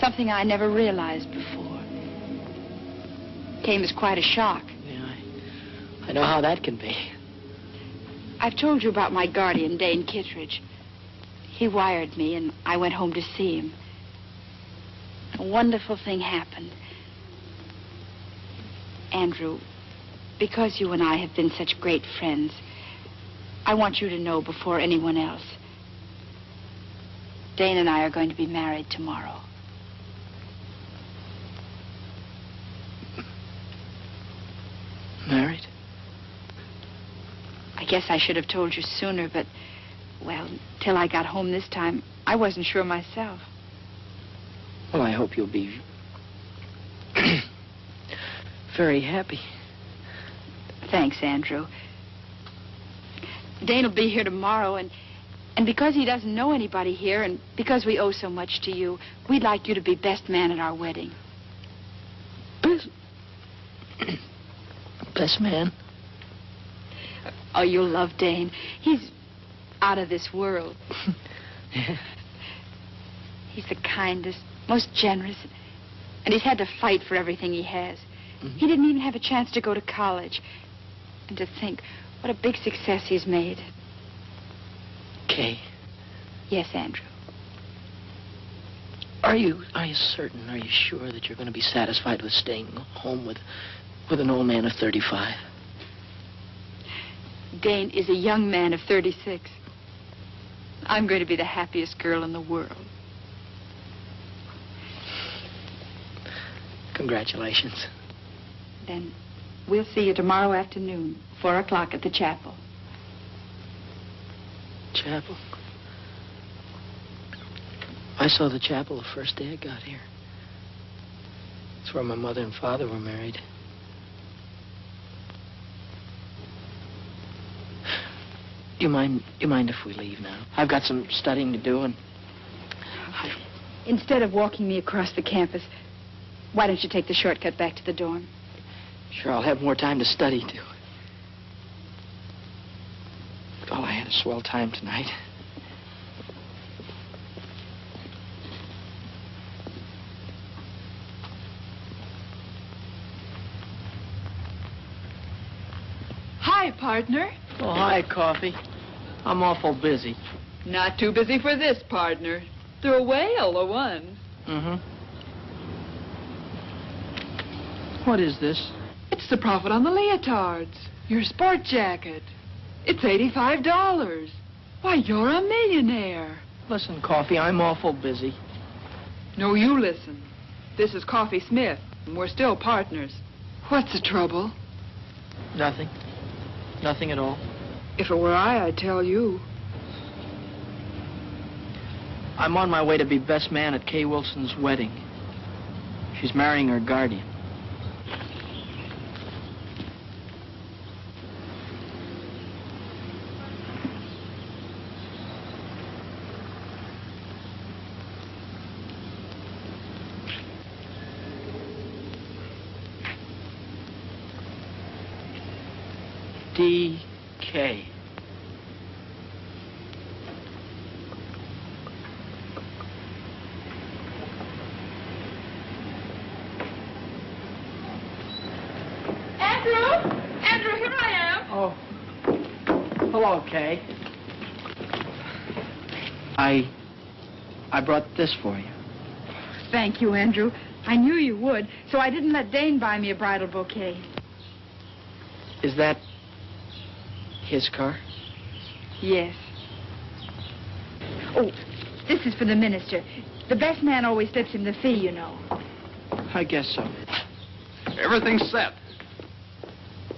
Something I never realized before. Came as quite a shock. Yeah, I know how that can be. I've told you about my guardian, Dane Kittredge. He wired me, and I went home to see him. A wonderful thing happened. Andrew, because you and I have been such great friends, I want you to know before anyone else. Dane and I are going to be married tomorrow. Married? I guess I should have told you sooner, but, well, till I got home this time, I wasn't sure myself. Well, I hope you'll be very happy. Thanks, Andrew. Dane will be here tomorrow, and because he doesn't know anybody here, and because we owe so much to you, we'd like you to be best man at our wedding. Best man? Oh, you'll love Dane. He's out of this world. He's the kindest, most generous, and he's had to fight for everything he has. He didn't even have a chance to go to college. And to think what a big success he's made. Kay, Yes, Andrew. are you certain, are you sure that you're going to be satisfied with staying home with an old man of 35? Dane is a young man of 36. I'm going to be the happiest girl in the world. Congratulations. Then we'll see you tomorrow afternoon, 4 o'clock at the chapel. chapel. I saw the chapel the first day I got here. It's where my mother and father were married. You mind if we leave now? I've got some studying to do, and Instead of walking me across the campus, why don't you take the shortcut back to the dorm? sure I'll have more time to study, too. Oh, I had a swell time tonight. Hi, partner. Oh, hi, Coffee. I'm awful busy. Not too busy for this, partner. They're a whale, a one. Mm-hmm. What is this? It's the profit on the leotards. Your sport jacket. It's $85. Why, you're a millionaire. Listen, Coffee, I'm awful busy. No, you listen. This is Coffee Smith, and we're still partners. What's the trouble? Nothing. Nothing at all. If it were I'd tell you. I'm on my way to be best man at Kay Wilson's wedding. She's marrying her guardian. D.K. Andrew, here I am. Oh. Hello, Kay. I brought this for you. Thank you, Andrew. I knew you would, so I didn't let Dane buy me a bridal bouquet. Is that his car? Yes. Oh, this is for the minister. The best man always slips him the fee, you know. I guess so. Everything's set.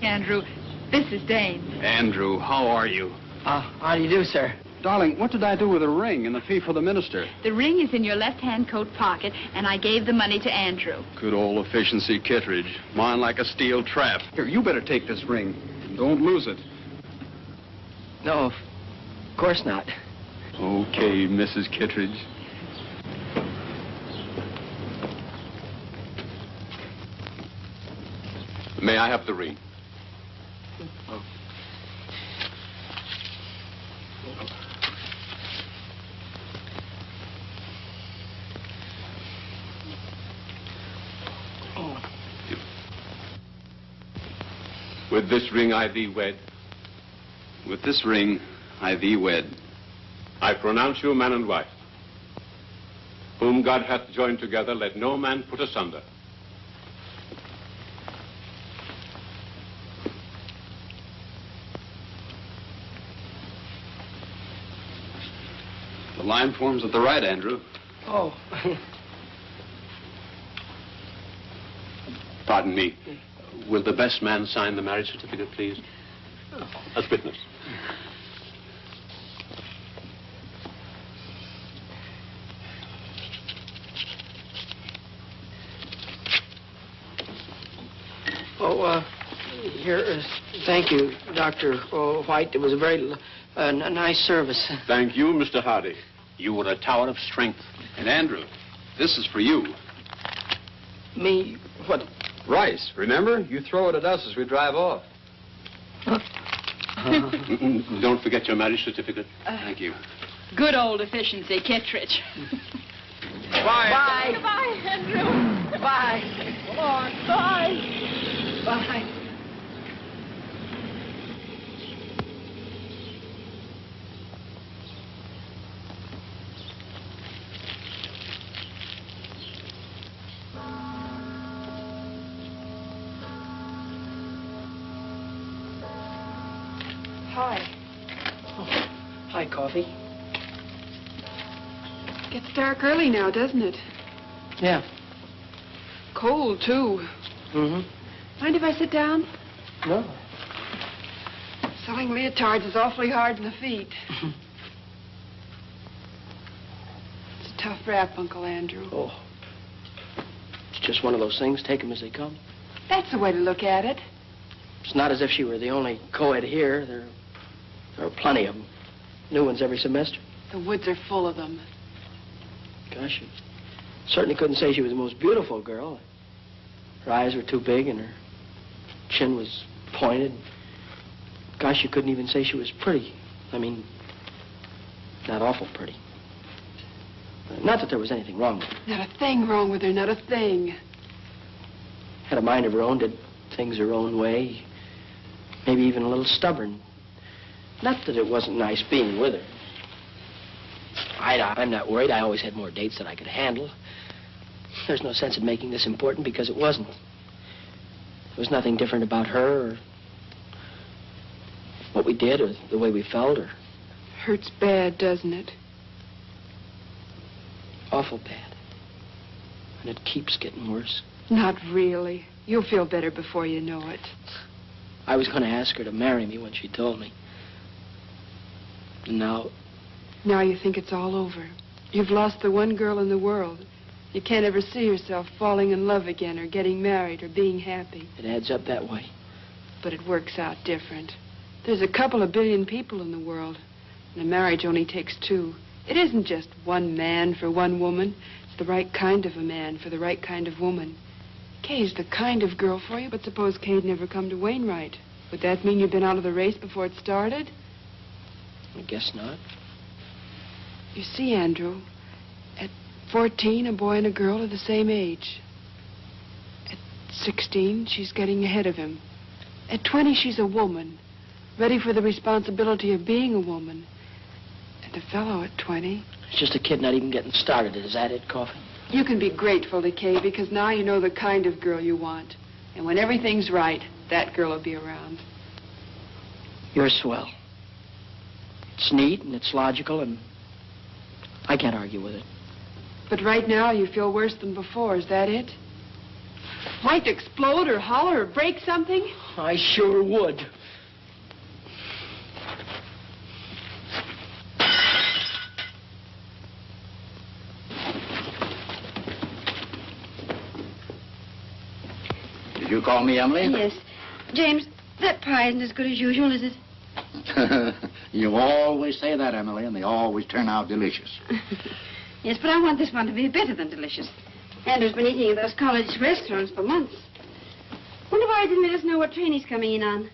Andrew, this is Dane. Andrew, how are you? How do you do, sir? Darling, what did I do with the ring and the fee for the minister? The ring is in your left-hand coat pocket, and I gave the money to Andrew. Good old efficiency Kittredge. Mine like a steel trap. Here, you better take this ring. Don't lose it. No, of course not. Okay, Mrs. Kittredge. May I have the ring? Oh. With this ring I thee wed. With this ring I thee wed. I pronounce you man and wife. Whom God hath joined together, let no man put asunder. The line forms at the right, Andrew. Oh. Pardon me. Will the best man sign the marriage certificate, please? As witness. Oh, here is... Thank you, Dr. White. It was a very nice service. Thank you, Mr. Hardy. You were a tower of strength. And Andrew, this is for you. Me? What? Rice, remember? You throw it at us as we drive off. Don't forget your marriage certificate. Thank you. Good old efficiency, Kittredge. Bye. Bye. Goodbye, Andrew. Bye. Come on. Bye. Bye. Hi. Oh, hi, Coffee. Gets dark early now, doesn't it? Yeah. Cold, too. Mm-hmm. Mind if I sit down? No. Selling leotards is awfully hard on the feet. tough rap, Uncle Andrew. Oh. It's just one of those things. Take them as they come. That's the way to look at it. It's not as if she were the only co-ed here. There are plenty of them. New ones every semester. The woods are full of them. Gosh, you certainly couldn't say she was the most beautiful girl. Her eyes were too big and her chin was pointed. Gosh, you couldn't even say she was pretty. I mean, not awful pretty. Not that there was anything wrong with her. Not a thing wrong with her, not a thing. Had a mind of her own, did things her own way. Maybe even a little stubborn. Not that it wasn't nice being with her. I'm not worried. I always had more dates than I could handle. There's no sense in making this important because it wasn't. There was nothing different about her or what we did or the way we felt or... Hurts bad, doesn't it? Awful bad. And it keeps getting worse. Not really. You'll feel better before you know it. I was going to ask her to marry me when she told me. And now... Now you think it's all over. You've lost the one girl in the world. You can't ever see yourself falling in love again or getting married or being happy. It adds up that way. But it works out different. There's a couple of billion people in the world, and a marriage only takes two. It isn't just one man for one woman. It's the right kind of a man for the right kind of woman. Kay's the kind of girl for you, but suppose Kay'd never come to Wainwright. Would that mean you'd been out of the race before it started? I guess not. You see, Andrew, at 14, a boy and a girl are the same age. At 16, she's getting ahead of him. At 20, she's a woman, ready for the responsibility of being a woman. And a fellow at 20... It's just a kid not even getting started. Is that it, Coffee? You can be grateful to Kay because now you know the kind of girl you want. And when everything's right, that girl will be around. You're swell. It's neat and it's logical and I can't argue with it. But right now you feel worse than before. Is that it? Like to explode or holler or break something? I sure would. Did you call me, Emily? Yes. James, that pie isn't as good as usual, is it? You always say that, Emily, and they always turn out delicious. Yes, but I want this one to be better than delicious. Andrew's been eating at those college restaurants for months. Wonder why he didn't let us know what train he's coming in on.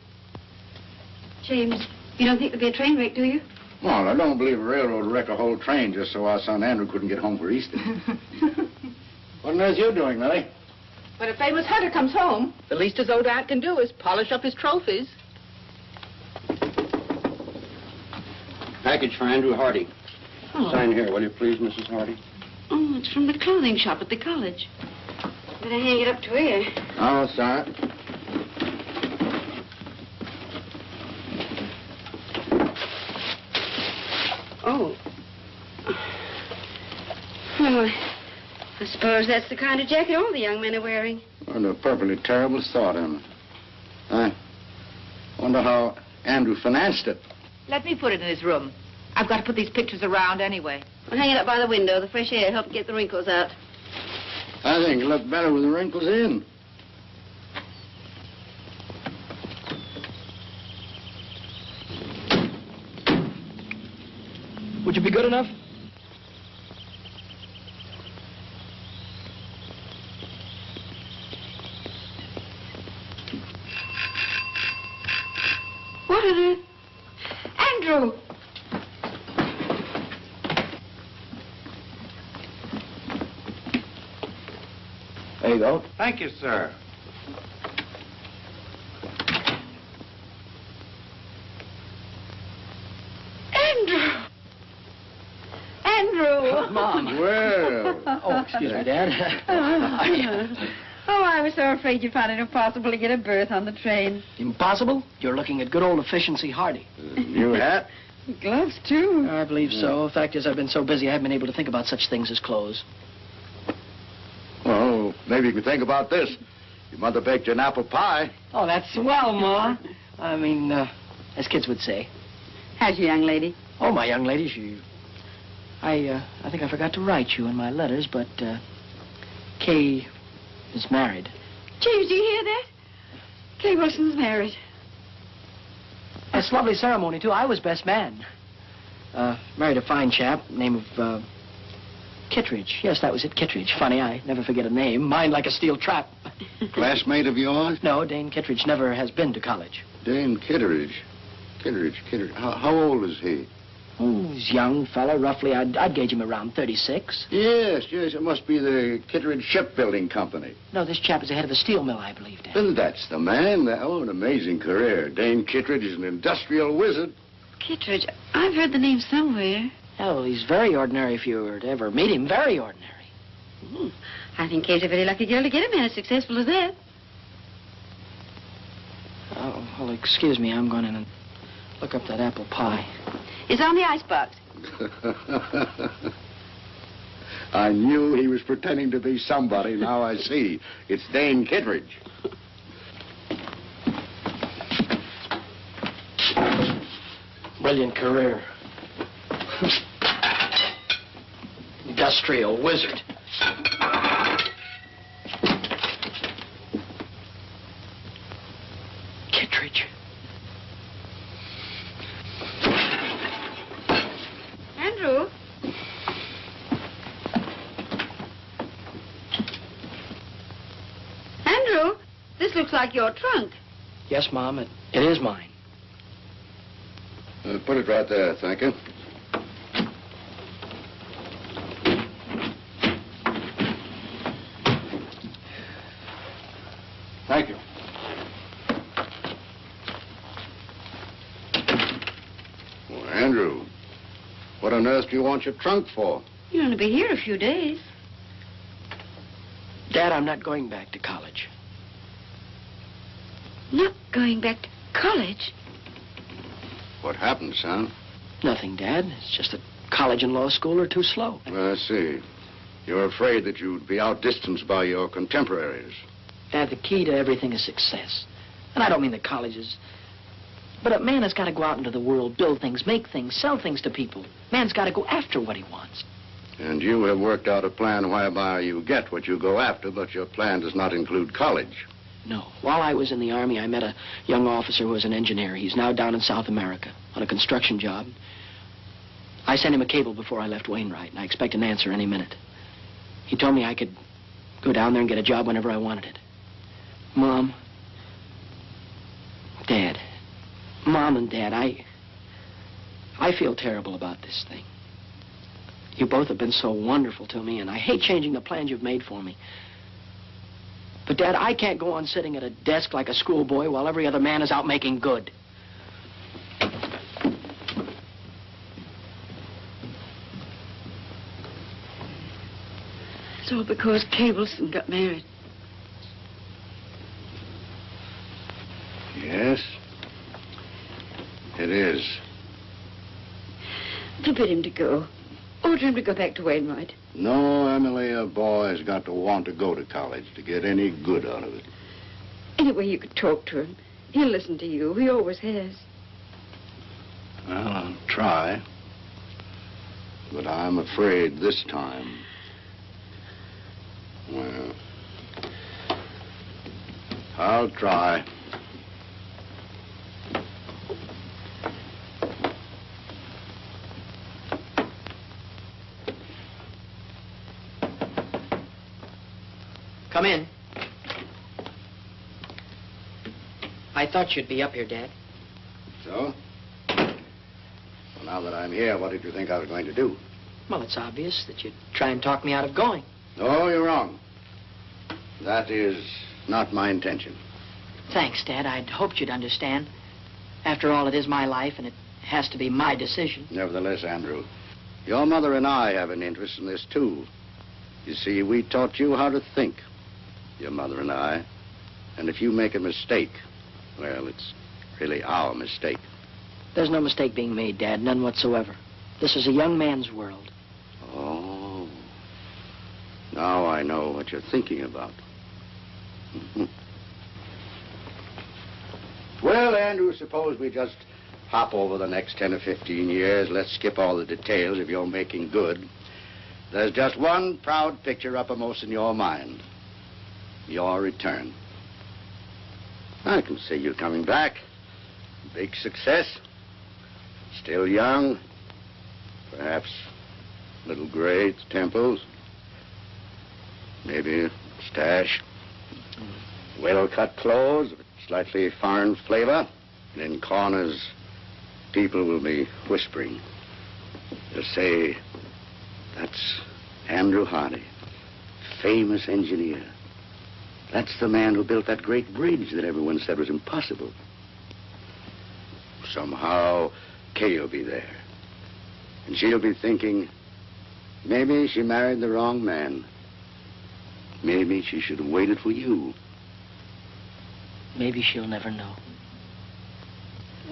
James, you don't think there'll be a train wreck, do you? Well, I don't believe a railroad wreck a whole train just so our son Andrew couldn't get home for Easter. What on earth are you doing, Millie? When a famous hunter comes home, the least his old dad can do is polish up his trophies. Package for Andrew Hardy. Oh. Sign here, will you please, Mrs. Hardy? Oh, it's from the clothing shop at the college. Better hang it up to here. Oh, sorry. Oh. Well, I suppose that's the kind of jacket all the young men are wearing. What a perfectly terrible thought, Emma. I wonder how Andrew financed it. Let me put it in his room. I've got to put these pictures around anyway. Well, hang it up by the window. The fresh air helps get the wrinkles out. I think it'll look better with the wrinkles in. Would you be good enough? What are the... Andrew! There you go. Thank you, sir. Andrew! Andrew! Mom. Well. Oh, excuse me, Dad. Oh, I was so afraid you'd find it impossible to get a berth on the train. Impossible? You're looking at good old efficiency Hardy. New hat? Gloves, too. I believe so. The fact is, I've been so busy, I haven't been able to think about such things as clothes. Well, maybe you could think about this. Your mother baked you an apple pie. Oh, that's swell, Ma. I mean, as kids would say. How's your young lady? Oh, my young lady, I think I forgot to write you in my letters, but Kay is married. James, do you hear that? Kay Wilson's married. That's a lovely ceremony, too. I was best man. Married a fine chap, name of Kittredge. Yes, that was it, Kittredge. Funny, I never forget a name. Mine like a steel trap. Classmate of yours? No, Dane Kittredge never has been to college. Dane Kittredge. Kittredge. How old is he? Oh, he's a young fellow, roughly. I'd gauge him around 36. Yes. It must be the Kittredge Shipbuilding Company. No, this chap is the head of a steel mill, I believe, Dad. Then that's the man. Oh, an amazing career. Dane Kittredge is an industrial wizard. Kittredge, I've heard the name somewhere. Oh, he's very ordinary if you were to ever meet him. Very ordinary. I think Kay's a very lucky girl to get a man as successful as that. Oh, well, excuse me. I'm going in and look up that apple pie. It's on the icebox. I knew he was pretending to be somebody. Now I see. It's Dane Kittredge. Brilliant career. Industrial wizard. Kittredge. Andrew? Andrew, this looks like your trunk. Yes, Mom, it is mine. Put it right there, thank you. Thank you. Well, Andrew, what on earth do you want your trunk for? You're going to be here a few days. Dad, I'm not going back to college. Not going back to college? What happened, son? Nothing, Dad. It's just that college and law school are too slow. I see. You're afraid that you'd be outdistanced by your contemporaries. Dad, the key to everything is success. And I don't mean the colleges. But a man has got to go out into the world, build things, make things, sell things to people. Man's got to go after what he wants. And you have worked out a plan whereby you get what you go after, but your plan does not include college. No. While I was in the Army, I met a young officer who was an engineer. He's now down in South America on a construction job. I sent him a cable before I left Wainwright, and I expect an answer any minute. He told me I could go down there and get a job whenever I wanted it. Mom, Dad, Mom and Dad, I feel terrible about this thing. You both have been so wonderful to me, and I hate changing the plans you've made for me. But, Dad, I can't go on sitting at a desk like a schoolboy while every other man is out making good. It's all because Kay Wilson got married. Yes, it is. Forbid him to go. Order him to go back to Wainwright. No, Emily, a boy's got to want to go to college to get any good out of it. Anyway, you could talk to him. He'll listen to you. He always has. Well, I'll try. But I'm afraid this time... Well, I'll try. Come in. I thought you'd be up here, Dad. So? Well, now that I'm here, what did you think I was going to do? Well, it's obvious that you'd try and talk me out of going. No, you're wrong. That is not my intention. Thanks, Dad. I'd hoped you'd understand. After all, it is my life, and it has to be my decision. Nevertheless, Andrew, your mother and I have an interest in this, too. You see, we taught you how to think, your mother and I. And if you make a mistake, well, it's really our mistake. There's no mistake being made, Dad, none whatsoever. This is a young man's world. Oh. Now I know what you're thinking about. Well, Andrew, suppose we just hop over the next 10 or 15 years. Let's skip all the details if you're making good. There's just one proud picture uppermost in your mind. Your return. I can see you coming back. Big success. Still young. Perhaps a little gray at the temples. Maybe a stash. Well-cut clothes, slightly foreign flavor. And in corners, people will be whispering. They'll say, that's Andrew Hardy, famous engineer. That's the man who built that great bridge that everyone said was impossible. Somehow, Kay will be there. And she'll be thinking, maybe she married the wrong man. Maybe she should have waited for you. Maybe she'll never know.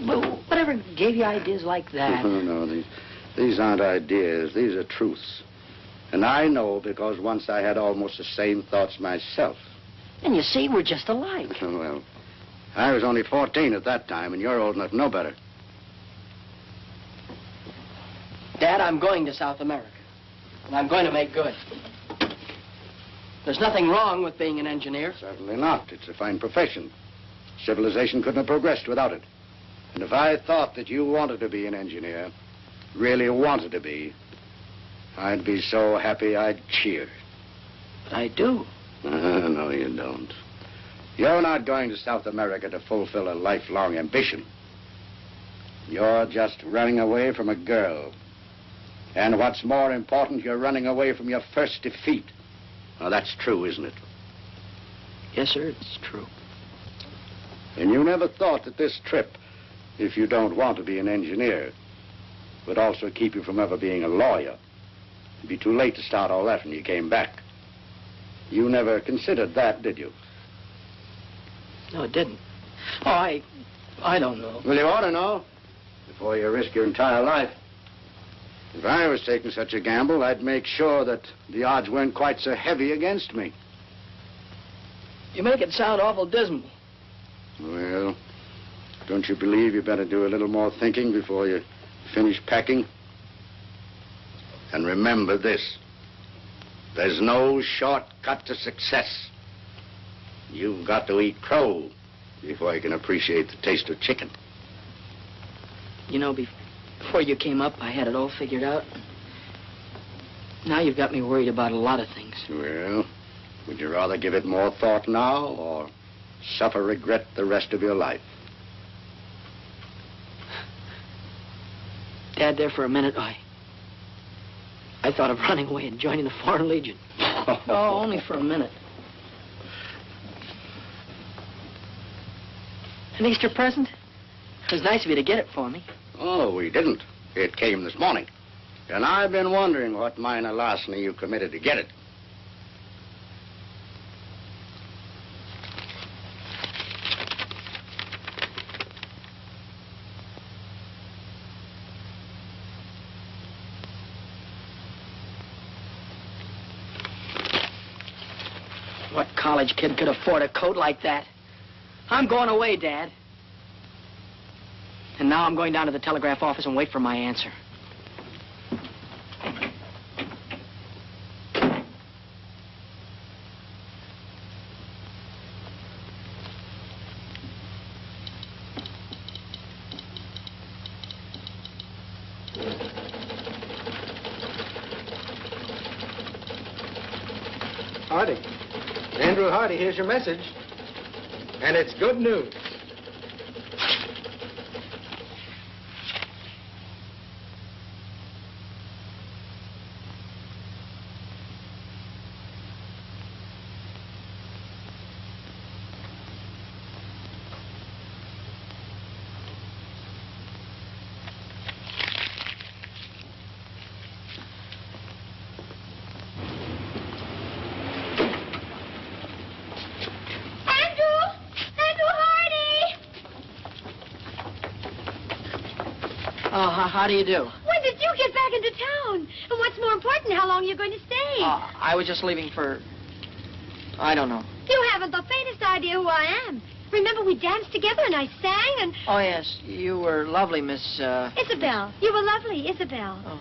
Well, whatever gave you ideas like that? No, these aren't ideas. These are truths. And I know because once I had almost the same thoughts myself. And you see, we're just alike. Well, I was only 14 at that time, and you're old enough to know better. Dad, I'm going to South America. And I'm going to make good. There's nothing wrong with being an engineer. Certainly not. It's a fine profession. Civilization couldn't have progressed without it. And if I thought that you wanted to be an engineer, really wanted to be, I'd be so happy I'd cheer. But I do. No, you don't. You're not going to South America to fulfill a lifelong ambition. You're just running away from a girl. And what's more important, you're running away from your first defeat. Now, that's true, isn't it? Yes, sir, it's true. And you never thought that this trip, if you don't want to be an engineer, would also keep you from ever being a lawyer. It'd be too late to start all that when you came back. You never considered that, did you? No, it didn't. Oh, I don't know. Well, you ought to know before you risk your entire life. If I was taking such a gamble, I'd make sure that the odds weren't quite so heavy against me. You make it sound awful dismal. Well, don't you believe you better do a little more thinking before you finish packing? And remember this. There's no shortcut to success. You've got to eat crow before you can appreciate the taste of chicken. You know, before you came up, I had it all figured out. Now you've got me worried about a lot of things. Well, would you rather give it more thought now or suffer regret the rest of your life? Dad, there for a minute, I thought of running away and joining the Foreign Legion. Oh, only for a minute. An Easter present? It was nice of you to get it for me. Oh, we didn't. It came this morning. And I've been wondering what minor larceny you committed to get it. What college kid could afford a coat like that? I'm going away, Dad. And now I'm going down to the telegraph office and wait for my answer. Hardy. Andrew Hardy, here's your message. And it's good news. How do you do? When did you get back into town? And what's more important, how long are you going to stay? I was just leaving for... I don't know. You haven't the faintest idea who I am. Remember we danced together and I sang and... Oh, yes. You were lovely, Miss, Isabel. You were lovely, Isabel. Oh.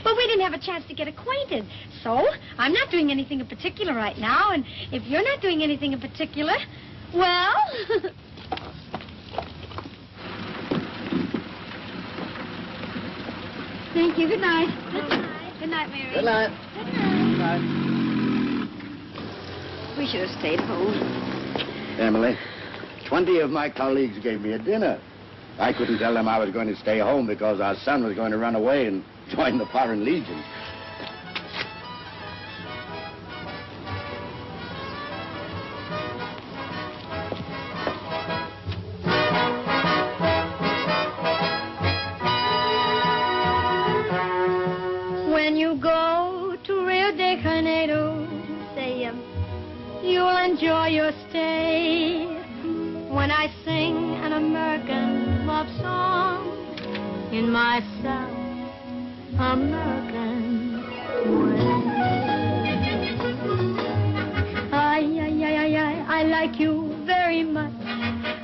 But we didn't have a chance to get acquainted. So, I'm not doing anything in particular right now, and if you're not doing anything in particular, well... Thank you. Good night. Good night. Good night, Mary. Good night. Good night. We should have stayed home. Emily, 20 of my colleagues gave me a dinner. I couldn't tell them I was going to stay home because our son was going to run away and join the Foreign Legion. When you go to Rio de Janeiro, say, you'll enjoy your stay. When I sing an American love song in my South American way. I like you very much.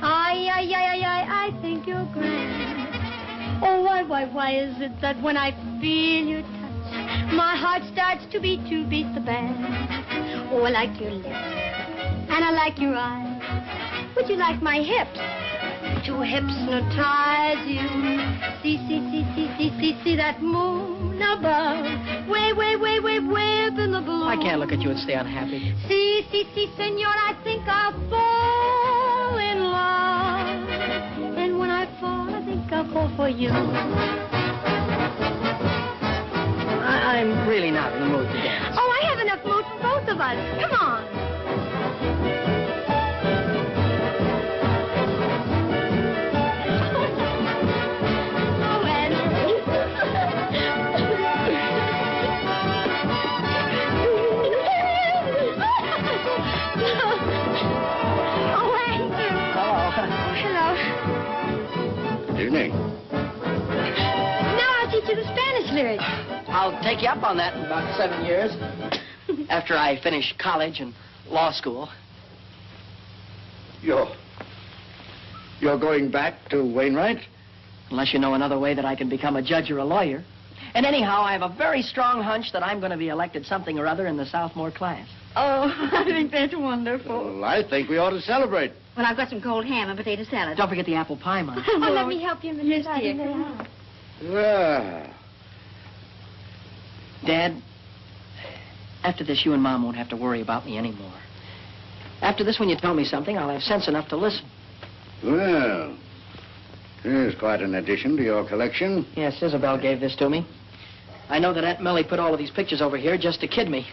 I think you're grand. Oh, why is it that when I feel your touch, my heart starts to beat the band? Oh, I like your lips, and I like your eyes. Would you like my hips to hypnotize you? See that moon above, way up in the blue. I can't look at you and stay unhappy. See, senor, I think I'll fall in love. And when I fall, I think I'll fall for you. I'm really not in the mood to dance. Oh, I have enough mood for both of us. Come on. Evening. Now I'll teach you the Spanish lyrics. I'll take you up on that in about 7 years. After I finish college and law school. You're going back to Wainwright? Unless you know another way that I can become a judge or a lawyer. And anyhow, I have a very strong hunch that I'm going to be elected something or other in the sophomore class. Oh, I think that's wonderful. Well, I think we ought to celebrate. Well, I've got some cold ham and potato salad. Don't forget the apple pie, Mom. Oh, let me help you, Mrs. Yes, dear. Come on. Well, Dad, after this, you and Mom won't have to worry about me anymore. After this, when you tell me something, I'll have sense enough to listen. well, here's quite an addition to your collection. Yes, Isabel gave this to me. I know that Aunt Millie put all of these pictures over here just to kid me.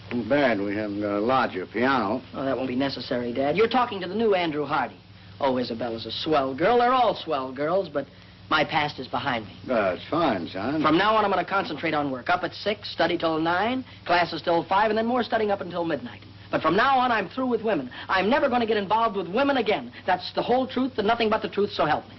Too bad we haven't a larger piano. Oh, that won't be necessary, Dad. You're talking to the new Andrew Hardy. Oh, Isabella's a swell girl. They're all swell girls, but my past is behind me. That's fine, son. From now on, I'm going to concentrate on work. Up at 6, study till 9, classes till 5, and then more studying up until midnight. But from now on, I'm through with women. I'm never going to get involved with women again. That's the whole truth and nothing but the truth, so help me.